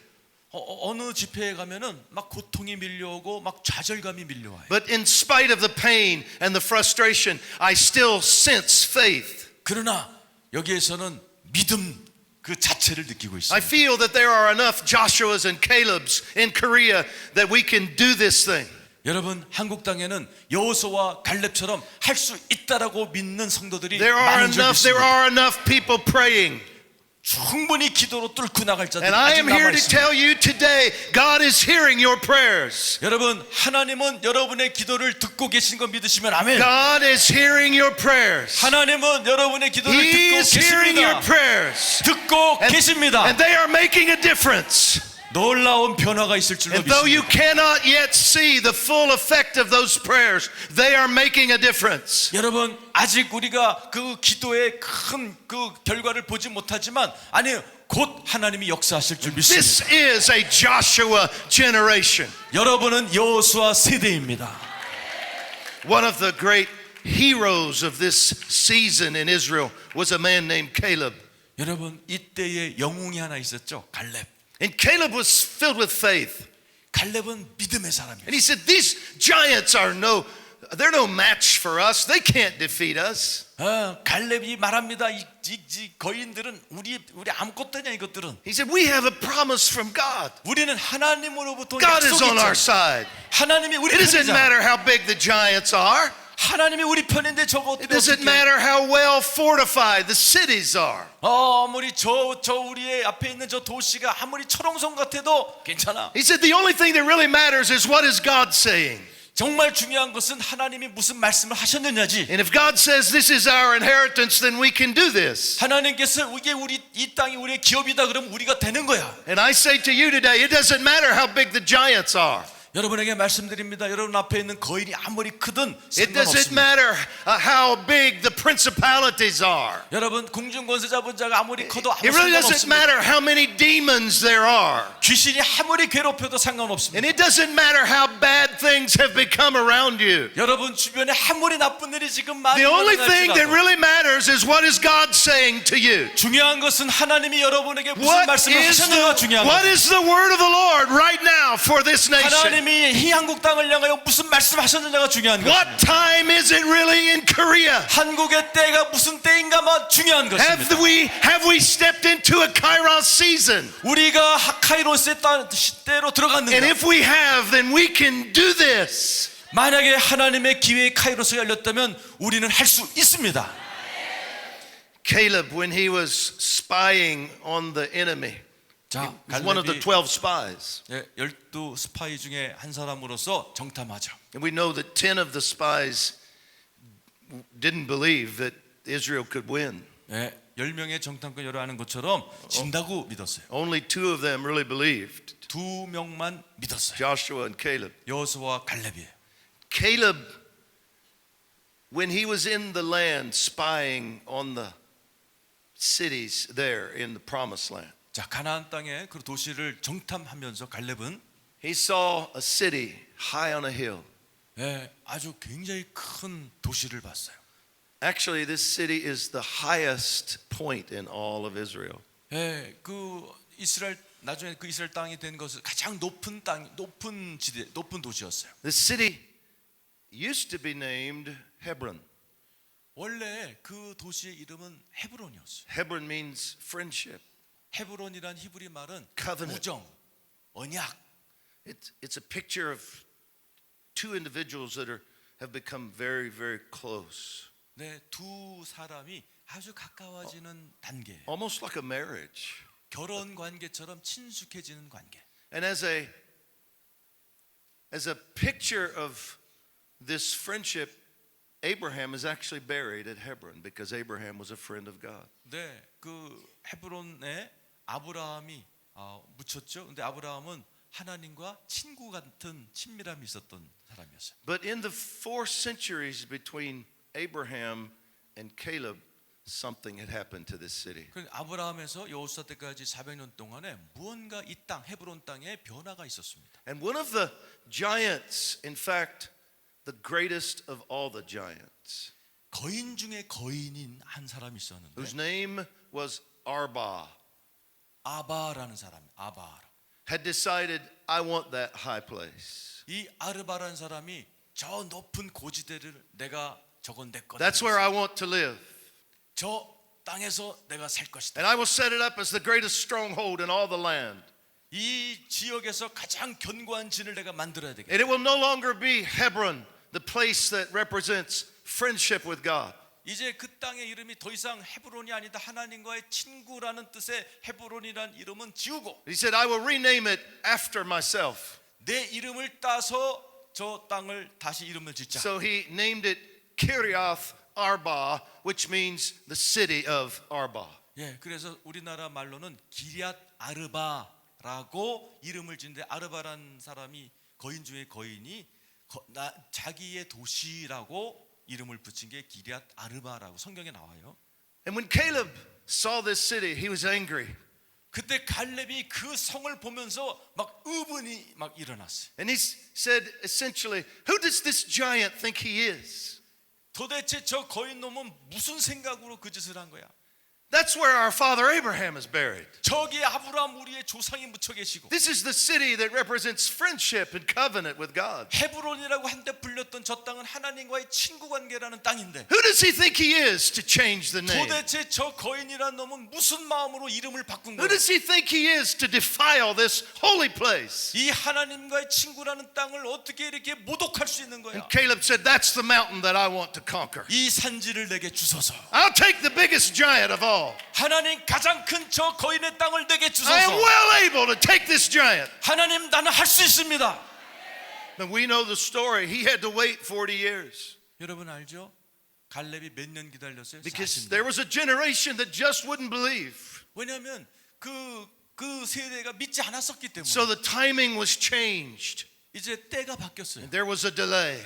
어느 집회에 가면은 막 고통이 밀려오고 막 좌절감이 밀려와요. But in spite of the pain and the frustration, I still sense faith. 그러나 여기에서는 믿음 그 자체를 느끼고 I 있습니다. feel that there are enough Joshuas and Calebs in Korea that we can do this thing. 여러분 한국 땅에는 여호수아와 갈렙처럼 할 수 있다라고 믿는 성도들이 There 많은 줄 are 믿습니다. enough people praying. 충분히 기도로 뚫고 나갈 자들이 And I 아직 am here 남아 to 있습니다. tell you today, God is hearing your prayers. 여러분, 하나님은 여러분의 기도를 듣고 계신 거 믿으시면 아멘. God is hearing your prayers. 하나님은 여러분의 기도를 He 듣고 is hearing your 계십니다. prayers. 듣고 계십니다. And they are making a difference. 놀라운 변화가 있을 줄로 And though you 믿습니다. cannot yet see the full effect of those prayers, they are making a difference. 여러분, 아직 우리가 그 기도의 큰 그 결과를 보지 못하지만 아니요, 곧 하나님이 역사하실 줄 믿습니다. This is a Joshua generation. 여러분은 여호수아 세대입니다. One of the great heroes of this season in Israel was a man named Caleb. 여러분, 이때에 영웅이 하나 있었죠. 갈렙. And Caleb was filled with faith. 갈렙은 믿음의 사람이에요. And he said, these giants they're no match for us. They can't defeat us. 갈렙이 말합니다. 이 거인들은 우리 아무것도 아니야 이것들은. He said, we have a promise from God. 우리는 하나님으로부터 God is 약속이 on our 있죠. side. 하나님이 우리 It doesn't 편이잖아. matter how big the giants are. 하나님이 우리 편인데 저거 It 어떻게 doesn't matter how well fortified the cities are. 아무리 저 우리의 앞에 있는 저 도시가 아무리 철옹성 같아도 괜찮아. He said, the only thing that really matters is what is God saying. 정말 중요한 것은 하나님이 무슨 말씀을 하셨느냐지. And if God says this is our inheritance, then we can do this. 하나님께서 이게 이 땅이 우리의 기업이다 그러면 우리가 되는 거야. And I say to you today, it doesn't matter how big the giants are. 여러분에게 말씀드립니다. 여러분 앞에 있는 거인이 아무리 크든 It doesn't 상관없습니다. matter how big the principalities are. 여러분 궁중권세 잡은 자가 아무리 커도 아무 It really doesn't 상관없습니다. matter how many demons there are. 귀신이 아무리 괴롭혀도 상관없습니다. And it doesn't matter how bad things have become around you. 여러분 주변에 아무리 나쁜 일이 지금 많이 The only thing that 일어날지라도 really matters is what is God saying to you. 중요한 것은 하나님이 여러분에게 무슨 What 말씀을 is 하셨는가 중요한 what 거예요. is the word of the Lord right now for this nation? 하나님이 이 한국 땅을 향하여 무슨 말씀하셨느냐가 중요한 거예요. What time is it really in Korea? 한국의 때가 무슨 때인가만 중요한 것입니다. Have we stepped into a Kairos season? 우리가 카이로스의 때로 And 들어갔는가? if we have, then we can do this. 만약에 하나님의 기회의 카이로스가 열렸다면 우리는 할 수 있습니다. Caleb, when he was spying on the enemy, 자, was one of the 갈렙이 12 spies. 12 스파이 중에 한 사람으로서 정탐하죠. And we know that 10 of the spies didn't believe that Israel could win. 10명의 정탐꾼 하는 것처럼 진다고 믿었어요. Only 2 of them really believed, 2명만 믿었어요. Joshua and Caleb. 여호수아와 갈렙이에요. Caleb, when he was in the land spying on the cities there in the promised land, 자, 가나안 땅의 그 도시를 정탐하면서 갈렙은 he saw a city high on a hill. 아주 굉장히 큰 도시를 봤어요. Actually, this city is the highest point in all of Israel. 그 이스라엘 나중에 그 이스라엘 땅이 된 것은 가장 높은 땅, 높은 지대, 높은 도시였어요. The city used to be named Hebron. 원래 그 도시의 이름은 헤브론이었어요. Hebron means friendship. 헤브론이란 히브리 말은 Covenant. 우정, 언약. It's a picture of 2 individuals that have become very, very close. 두 사람이 아주 가까워지는 단계. Almost like a marriage. 결혼 관계처럼 친숙해지는 관계. And as a picture of this friendship, Abraham is actually buried at Hebron because Abraham was a friend of God. 그 헤브론에 아브라함이 묻혔죠. 근데 아브라함은 하나님과 친구 같은 친밀함이 있었던 사람이었어요. But in the 4 centuries between Abraham and Caleb, something had happened to this city. 그 아브라함에서 여호수아 때까지 400년 동안에 무언가 이 땅 헤브론 땅에 변화가 있었습니다. And one of the giants, in fact, the greatest of all the giants, 거인 중에 거인인 한 사람이 있었는데 whose name was Arba, 아바라는 사람, 아바. had decided, I want that high place. 이 아르바라는 사람이 저 높은 고지대를 내가 저건 내 거다. That's where I want to live. 저 땅에서 내가 살 것이다. And I will set it up as the greatest stronghold in all the land. 이 지역에서 가장 견고한 진을 내가 만들어야 되겠다. And it will no longer be Hebron, the place that represents friendship with God. 이제 그 땅의 이름이 더 이상 헤브론이 아니다. 하나님과의 친구라는 뜻의 헤브론이라는 이름은 지우고 He said, I will rename it after myself. 내 이름을 따서 저 땅을 다시 이름을 짓자. So he named it Kiriath Arba, which means the city of Arba. 예, 그래서 우리나라 말로는 기리앗 아르바라고 이름을 짓는데 아르바란 사람이 거인 중에 거인이 자기의 도시라고 이름을 붙인 게 기리앗 아르바라고 성경에 나와요. And when Caleb saw this city, he was angry. 그때 갈렙이 그 성을 보면서 막 의분이 막 일어났어요. And he said essentially, who does this giant think he is? 도대체 저 거인 놈은 무슨 생각으로 그 짓을 한 거야? That's where our father Abraham is buried. 저기 아브라함 우리의 조상이 묻혀 계시고 This is the city that represents friendship and covenant with God. 헤브론이라고 한때 불렸던 저 땅은 하나님과의 친구 관계라는 땅인데 Who does he think he is to change the name? 도대체 저 거인이란 놈은 무슨 마음으로 이름을 바꾼 Who 거야? does he think he is to defile this holy place? 이 하나님과의 친구라는 땅을 어떻게 이렇게 모독할 수 있는 거야? And Caleb said, that's the mountain that I want to conquer. 이 산지를 내게 주소서. I'll take the biggest giant of all. 하나님 가장 큰 저 거인의 땅을 내게 I am 주소서. well able to take this giant. 하나님 나는 할 수 있습니다. And we know the story. He had to wait 40 years 여러분 알죠? 갈렙이 몇 년 기다렸어요? because 40년. there was a generation that just wouldn't believe. 왜냐하면 그 세대가 믿지 않았었기 때문에. So the timing was changed. 이제 때가 바뀌었어요. There was a delay.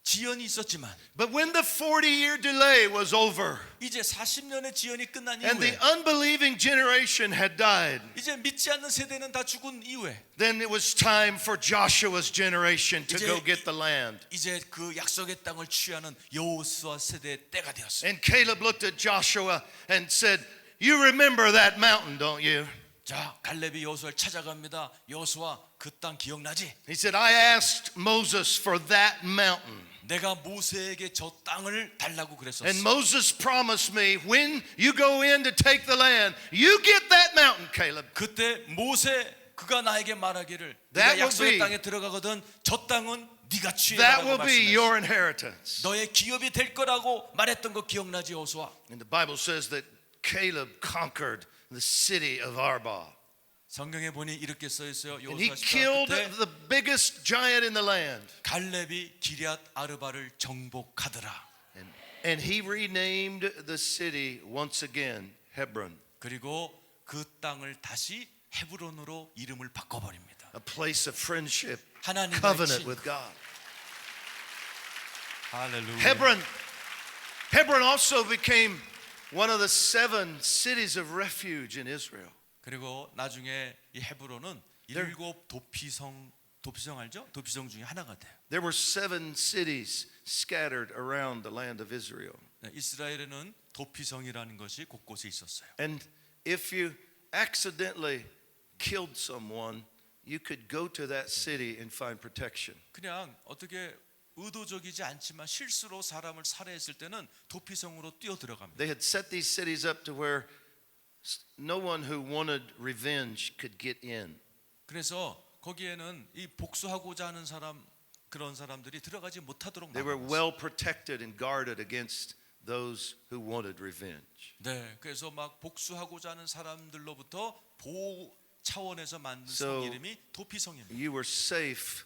지연이 있었지만 But when the 40-year delay was over 이제 40년의 지연이 끝난 and the 이후에 unbelieving generation had died, 이제 믿지 않는 세대는 다 죽은 이후에 then it was time for Joshua's generation to 이제 go get the land. 이제 그 약속의 땅을 취하는 여호수아 세대의 때가 되었어요. And Caleb looked at Joshua and said, you remember that mountain, don't you? 자, 갈렙이 여호수아를 찾아갑니다. 여호수아 그 땅 기억나지? He said, I asked Moses for that mountain. 내가 모세에게 저 땅을 달라고 그랬었어. And Moses promised me, when you go in to take the land, you get that mountain, Caleb. 그때 모세 그가 나에게 말하기를 That 네가 will 약속의 be- 땅에 들어가거든 저 땅은 네가 That 취해라고 will be 말씀했어. your inheritance. 너의 기업이 될 거라고 말했던 거 기억나지 여호수아? And the Bible says that Caleb conquered the city of Arba. 성경에 보니 이렇게 써 있어요. And he 여호수아 10장 killed 끝에 the biggest giant in the land. 갈렙이 기럇 아르바를 정복하더라. And he renamed the city once again Hebron, 그리고 그 땅을 다시 헤브론으로 이름을 바꿔버립니다. a place of friendship, 하나님과의 covenant 친구. with God. 할렐루야. Hebron also became one of the 7 cities of refuge in Israel. 그리고 나중에 이 헤브론은 7 도피성 알죠? 도피성 중에 하나가 돼요. There were 7 cities scattered around the land of Israel. 네, 이스라엘에는 도피성이라는 것이 곳곳에 있었어요. And if you accidentally killed someone, you could go to that city and find protection. 그냥 어떻게 의도적이지 않지만 실수로 사람을 살해했을 때는 도피성으로 뛰어 들어갑니다. They had set these cities up to where no one who wanted revenge could get in. 그래서 거기에는 이 복수하고자 하는 사람 그런 사람들이 들어가지 못하도록 They were 막아놨어요. well protected and guarded against those who wanted revenge. 네, 그래서 막 복수하고자 하는 사람들로부터 보호 차원에서 만든 So- 성 이름이 도피성입니다. You were safe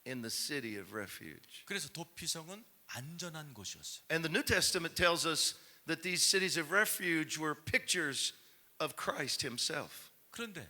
in the city of refuge. 그래서 도피성은 안전한 곳이었어요. And the New Testament tells us that these cities of refuge were pictures of Christ himself. 그런데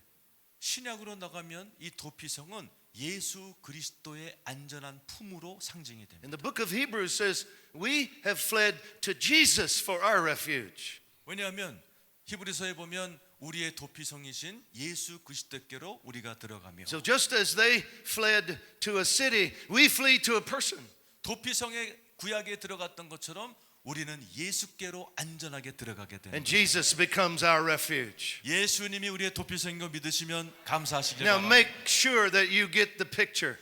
신약으로 나가면 이 도피성은 예수 그리스도의 안전한 품으로 상징이 됩니다. And the book of Hebrews says, we have fled to Jesus for our refuge. 왜냐하면 히브리서에 보면 우리의 도피성이신 예수 그리스도께로 우리가 들어가며 So just as they fled to a city, we flee to a person. 도피성의 구약에 들어갔던 것처럼 우리는 예수께로 안전하게 들어가게 됩니다. And Jesus becomes our refuge. 예수님이 우리의 도피성인 거 믿으시면 감사하시길 Now 바랍니다. make sure that you get the picture.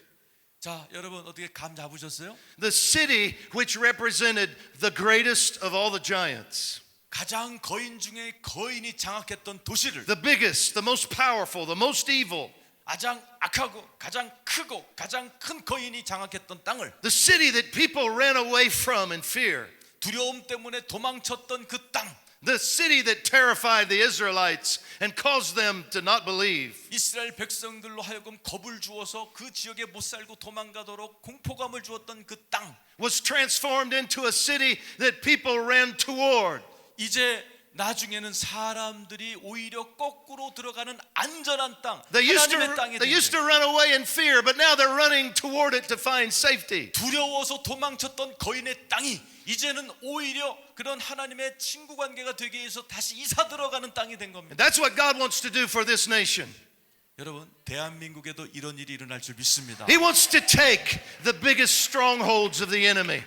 자, 여러분 어떻게 감 잡으셨어요? The city which represented the greatest of all the giants. 가장 거인 중에 거인이 장악했던 도시를 The biggest, the most powerful, the most evil. 가장 악하고 가장 크고 가장 큰 거인이 장악했던 땅을 The city that people ran away from in fear. 두려움 때문에 도망쳤던 그 땅, the city that terrified the Israelites and caused them to not believe, 이스라엘 백성들로 하여금 겁을 주어서 그 지역에 못 살고 도망가도록 공포감을 주었던 그 땅, was transformed into a city that people ran toward. 이제 나중에는 사람들이 오히려 거꾸로 들어가는 안전한 땅, They used 하나님의 땅이 they used 된 to run away in fear, but now they're running toward it to find safety. 두려워서 도망쳤던 거인의 땅이 이제는 오히려 그런 하나님의 친구 관계가 되기 위해서 다시 이사 들어가는 땅이 된 겁니다. That's what God wants to do for this nation. 여러분, 대한민국에도 이런 일이 일어날 줄 믿습니다. He wants to take the biggest strongholds of the enemy.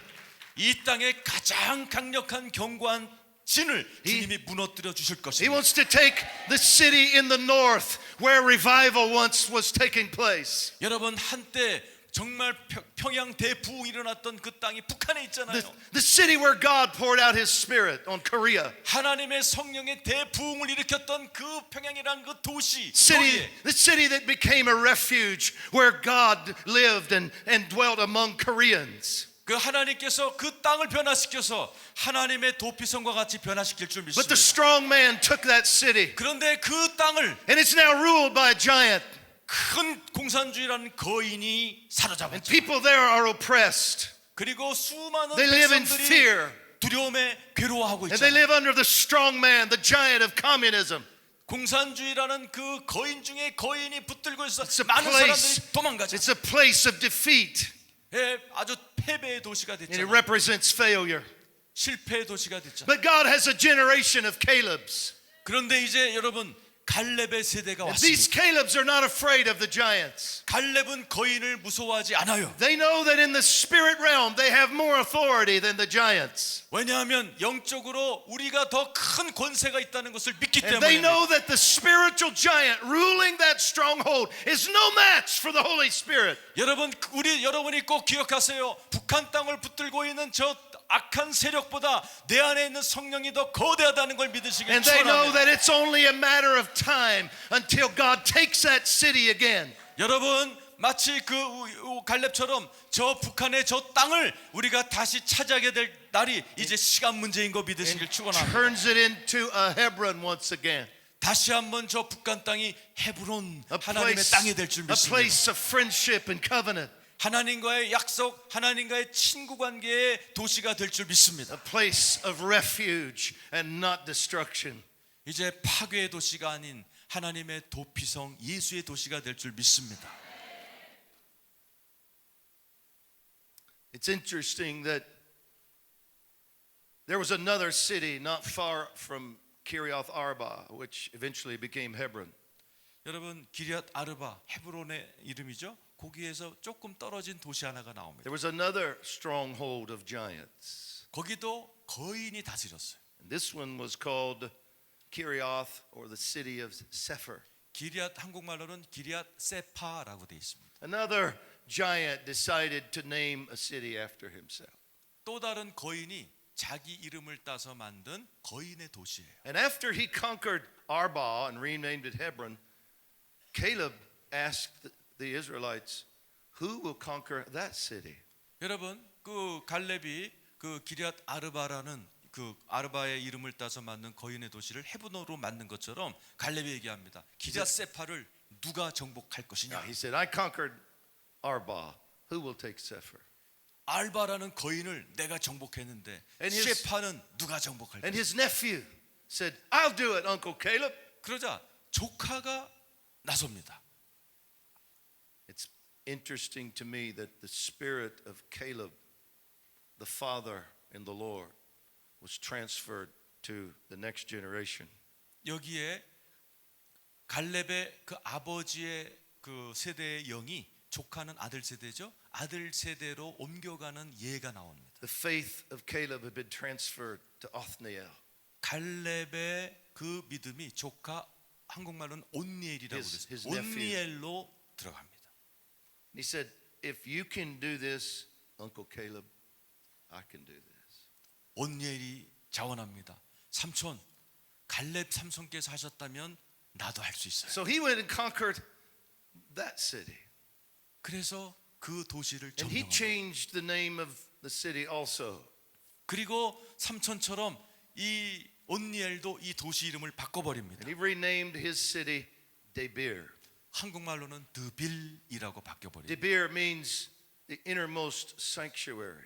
이 땅의 가장 강력한 견고한 진을 주님이 무너뜨려 주실 He 것입니다. wants to take the city in the north where revival once was taking place. 여러분, 한때 정말 평양 대부흥이 일어났던 그 땅이 북한에 있잖아요. The city where God poured out his spirit on Korea. 하나님의 성령의 대부흥을 일으켰던 그 평양이라는 그 도시, The city that became a refuge where God lived and dwelt among Koreans. 그 하나님께서 그 땅을 변화시켜서 하나님의 도피성과 같이 변화시킬 줄 But the 믿습니다. strong man took that city, 그런데 그 땅을 and it's now ruled by a giant. 큰 공산주의라는 거인이 And 사로잡았죠. people there are oppressed. 그리고 수많은 They live in 백성들이 fear. 두려움에 괴로워하고 And they 있잖아요. live under the strong man, the giant of communism. 공산주의라는 그 거인 중에 거인이 붙들고 있어 It's a 많은 place. 사람들이 도망가죠. It's a place of defeat. 예, 아주 패배의 도시가 And it 됐잖아요. represents failure. 실패의 도시가 됐잖아요. But God has a generation of Calebs. 그런데 이제 여러분, 갈렙의 세대가 And these 왔습니다. Calebs are not afraid of the giants. 갈렙은 거인을 무서워하지 않아요. They know that in the spirit realm they have more authority than the giants. 왜냐하면 영적으로 우리가 더 큰 권세가 있다는 것을 믿기 And they 때문에. know that the spiritual giant ruling that stronghold is no match for the Holy Spirit. 여러분이 꼭 기억하세요. 북한 땅을 붙들고 있는 저 악한 세력보다 내 안에 있는 성령이 더 거대하다는 걸 믿으시길 And they know 축원합니다. that it's only a matter of time until God takes that city again. 여러분, 마치 그 갈렙처럼 저 북한의 저 땅을 우리가 다시 차지하게 될 날이 이제 시간 문제인 거 믿으시길 축원합니다. Turns it into a Hebron once again. 다시 한번 저 북한 땅이 헤브론, A 하나님의 place, 땅이 될 줄 a 믿습니다. place of friendship and covenant. 하나님과의 약속, 하나님과의 친구 관계의 도시가 될 줄 믿습니다. A place of refuge and not destruction. 이제 파괴의 도시가 아닌 하나님의 도피성, 예수의 도시가 될 줄 믿습니다. It's interesting that there was another city not far from Kiriath Arba, which eventually became Hebron. 여러분, 기럇 아르바, 헤브론의 이름이죠. 거기에서 조금 떨어진 도시 하나가 나옵니다. There was another stronghold of giants. 거기도 거인이 다스렸어요. And this one was called Kiriath, or the city of Sephir. 기럇, 한국말로는 기럇 세파라고 되어 있습니다. Another giant decided to name a city after himself. 또 다른 거인이 자기 이름을 따서 만든 거인의 도시예요. And after he conquered Arba and renamed it Hebron, Caleb asked the Israelites, who will conquer that city? 여러분, 그 갈렙이 그 기럇 아르바라는 그 아르바의 이름을 따서 만든 거인의 도시를 헤브론으로 만든 것처럼 갈렙이 얘기합니다. 기럇 세파를 누가 정복할 것이냐? He said, I conquered Arba. Who will take Sephir? 알바라는 거인을 내가 정복했는데 And his- 세파는 누가 정복할 And 것이냐? his nephew said, I'll do it, Uncle Caleb. 그러자 조카가 나섭니다. It's interesting to me that the spirit of Caleb, the father in the Lord, was transferred to the next generation. 여기에 갈렙의 그 아버지의 그 세대의 영이 조카는 아들 세대죠. 아들 세대로 옮겨가는 예가 나옵니다. The faith of Caleb had been transferred to Othniel. 갈렙의 그 믿음이 조카, 한국말로는 온니엘이라고 His 그랬어요. nephew. 온니엘로 들어갑니다. He said, if you can do this, Uncle Caleb, I can do this. 온니엘이 자원합니다. 삼촌, 갈렙 삼손께서 하셨다면 나도 할 수 있어요. So he went and conquered that city. 그래서 그 도시를 And he 점령합니다. changed the name of the city also. 그리고 삼촌처럼 이 온니엘도 이 도시 이름을 바꿔버립니다. And he renamed his city Debir. 한국말로는 드빌이라고 바뀌어버립니다. Debir means the innermost sanctuary.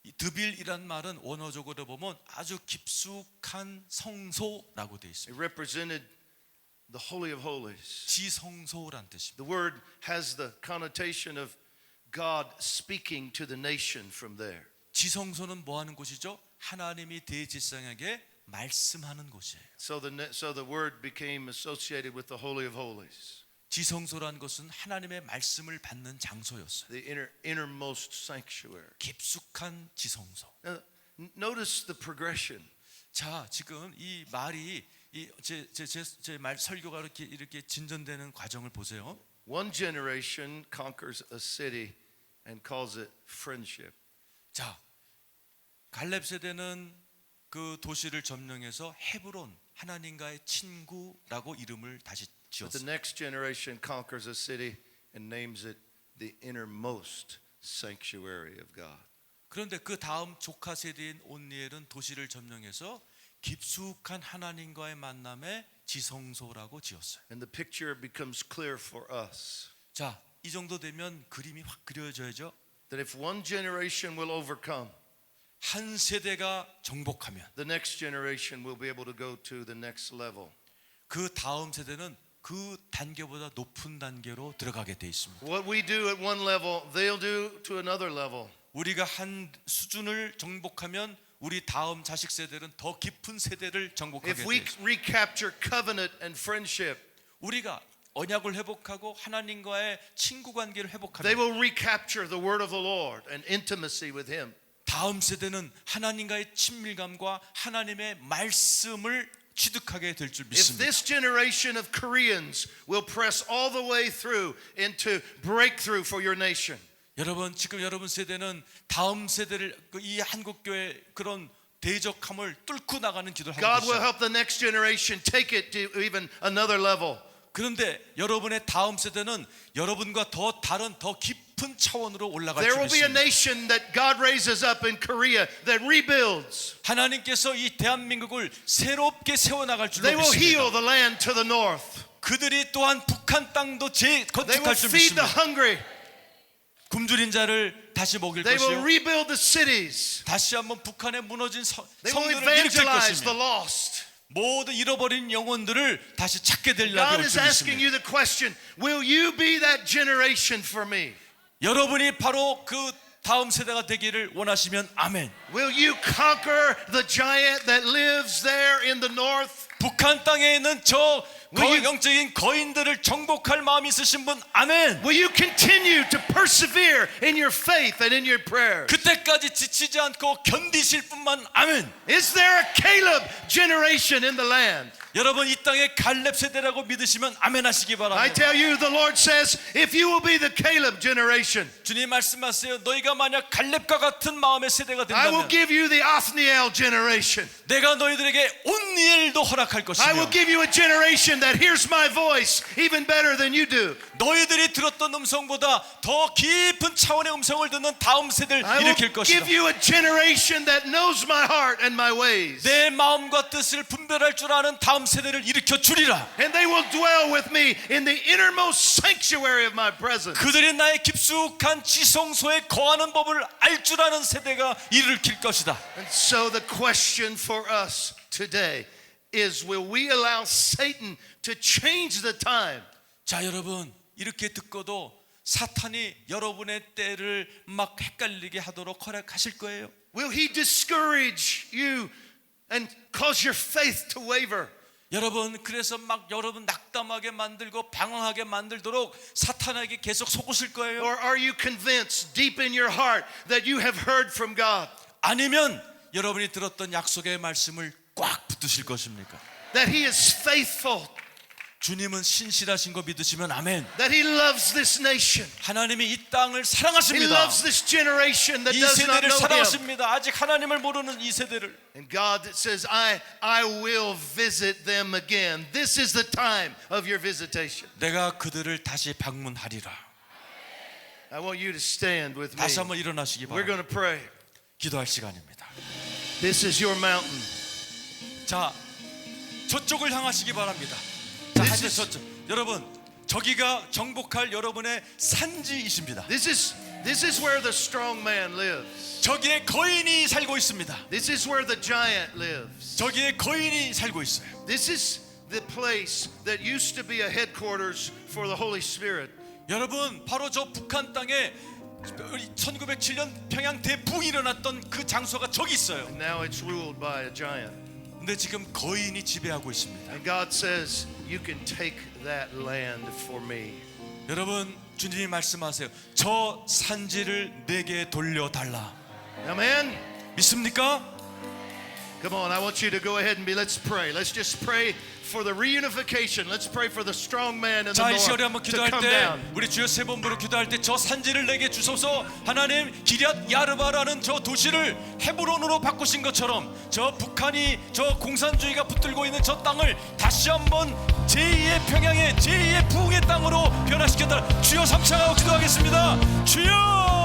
이 드빌이란 말은 원어적으로 보면 아주 깊숙한 성소라고 되어 있습니다. It represented the Holy of Holies. 지성소란 뜻입니다. The word has the connotation of God speaking to the nation from there. 지성소는 뭐 하는 곳이죠? 하나님이 대지상에게 말씀하는 곳이에요. So the word became associated with the Holy of Holies, 지성소란 것은 하나님의 말씀을 받는 장소였어요. the innermost sanctuary. 깊숙한 지성소. Now, notice the progression. 자, 지금 이 말이 제 말 설교가 이렇게 진전되는 과정을 보세요. One generation conquers a city and calls it friendship. 자, 갈렙 세대는 그 도시를 점령해서 헤브론, 하나님과의 친구라고 이름을 다시 But the 지었어요. next generation conquers a city and names it the innermost sanctuary of God. 그런데 그 다음 조카 세대인 온니엘은 도시를 점령해서 깊숙한 하나님과의 만남의 지성소라고 지었어요. And the picture becomes clear for us 자, 이 정도 되면 그림이 확 그려져야죠. that if one generation will overcome, 한 세대가 정복하면 the next generation will be able to go to the next level. 그 다음 세대는 그 단계보다 높은 단계로 들어가게 돼 있습니다. What we do at one level, they'll do to another level. 우리가 한 수준을 정복하면 우리 다음 자식 세대는 더 깊은 세대를 정복하게 If 돼 we 있습니다. recapture covenant and friendship, 우리가 언약을 회복하고 하나님과의 친구 관계를 they 회복하면 will recapture the word of the Lord and intimacy with Him. 다음 세대는 하나님과의 친밀감과 하나님의 말씀을 취득하게 될 줄 If 믿습니다. this generation of Koreans will press all the way through into breakthrough for your nation, 여러분, 지금 여러분 세대는 다음 세대를 이 한국 교회 그런 대적함을 뚫고 나가는 기도를 하고 God will 계시죠. help the next generation take it to even another level. 그런데 여러분의 다음 세대는 여러분과 더 다른 더 깊은 차원으로 올라갈 There 줄 will be a 믿습니다. nation that God raises up in Korea that rebuilds. 하나님께서 이 대한민국을 새롭게 세워나갈 줄로 They will heal 믿습니다. the land to the north. 그들이 또한 북한 땅도 They will 재건축할 줄 feed the 믿습니다. hungry. 굶주린 자를 다시 먹일 They will 것이요, rebuild the cities. 다시 한번 북한의 무너진 They will 성들을 일으킬 evangelize the 것이며 lost. 모든 잃어버린 영혼들을 다시 찾게 될 날이 God 올 is 줄 asking 믿습니다. you the question, will you be that generation for me? 여러분이 바로 그 다음 세대가 되기를 원하시면 아멘. Will you conquer the giant that lives there in the north? 북한 땅에 있는 저 Will you- 영적인 거인들을 정복할 마음이 있으신 분 아멘. Will you continue to persevere in your faith and in your prayers? 그때까지 지치지 않고 견디실 분만 아멘. Is there a Caleb generation in the land? 여러분, 이 땅에 갈렙 세대라고 믿으시면 아멘 하시기 I 바랍니다. tell you, the Lord says, if you will be the Caleb generation, 주님 말씀하세요. 너희가 만약 갈렙과 같은 마음의 세대가 I will 된다면 give you the Othniel generation. 내가 너희들에게 온니엘도 허락할 I will 것이며 give you a generation that hears my voice even better than you do. 너희들이 들었던 음성보다 더 깊은 차원의 음성을 듣는 다음 세대를 I will 일으킬 것이다. give you a generation that knows my heart and my ways. 내 마음과 뜻을 분별할 줄 아는 다음 세대를 일으켜 주리라. And they will dwell with me in the innermost sanctuary of my presence. 그들이 나의 깊숙한 지성소에 거하는 법을 알 줄 아는 세대가 일으킬 것이다. And so the question for us today is, will we allow Satan to change the time? 자, 여러분, 이렇게 듣고도 사탄이 여러분의 때를 막 헷갈리게 하도록 허락하실 거예요. Will he discourage you and cause your faith to waver? 여러분, 그래서 막 여러분 낙담하게 만들고 방황하게 만들도록 사탄에게 계속 속으실 거예요. Or are you convinced deep in your heart that you have heard from God? 아니면 여러분이 들었던 약속의 말씀을 꽉 붙드실 것입니까? That he is faithful, 주님은 신실하신 거 믿으시면 아멘. that he loves this nation. 하나님이 이 땅을 He 사랑하십니다. loves this generation that 이 does not 세대를 know him. 사랑하십니다. 아직 하나님을 모르는 이 세대를. And God says, I will visit them again. This is the time of your visitation. 내가 그들을 다시 방문하리라. I want you to stand with me. 다시 한번 일어나시기 We're going 바랍니다. to pray. 기도할 시간입니다. This is your mountain. 자, 저쪽을 향하시기 바랍니다. 자, This 하실 is- 저쪽. 여러분, 저기가 정복할 여러분의 산지이십니다. This is where the strong man lives. 저기에 거인이 살고 있습니다. This is where the giant lives. 저기에 거인이 살고 있어요. This is the place that used to be a headquarters for the Holy Spirit. 여러분, 바로 저 북한 땅에 1907년 평양 대붕이 일어났던 그 장소가 저기 있어요. And now it's ruled by a giant. 근데 지금 거인이 지배하고 있습니다. And God says, you can take that land for me. 여러분, 주님이 말씀하세요. 저 산지를 내게 돌려달라. Amen? 믿습니까? Come on, I want you to go ahead and let's pray. Let's just pray for the reunification. Let's pray for the strong man in the 자, 이 north 시간에 한번 to 기도할 come 때 down. 우리 주여 세 번부로 기도할 때 저 산지를 내게 주소서. 하나님, 기럇 야르바라는 저 도시를 헤브론으로 바꾸신 것처럼 저 북한이 저 공산주의가 붙들고 있는 저 땅을 다시 한번 제2의 평양의 제2의 부흥의 땅으로 변화시켰다. 주여 삼창하고 기도하겠습니다. 주여!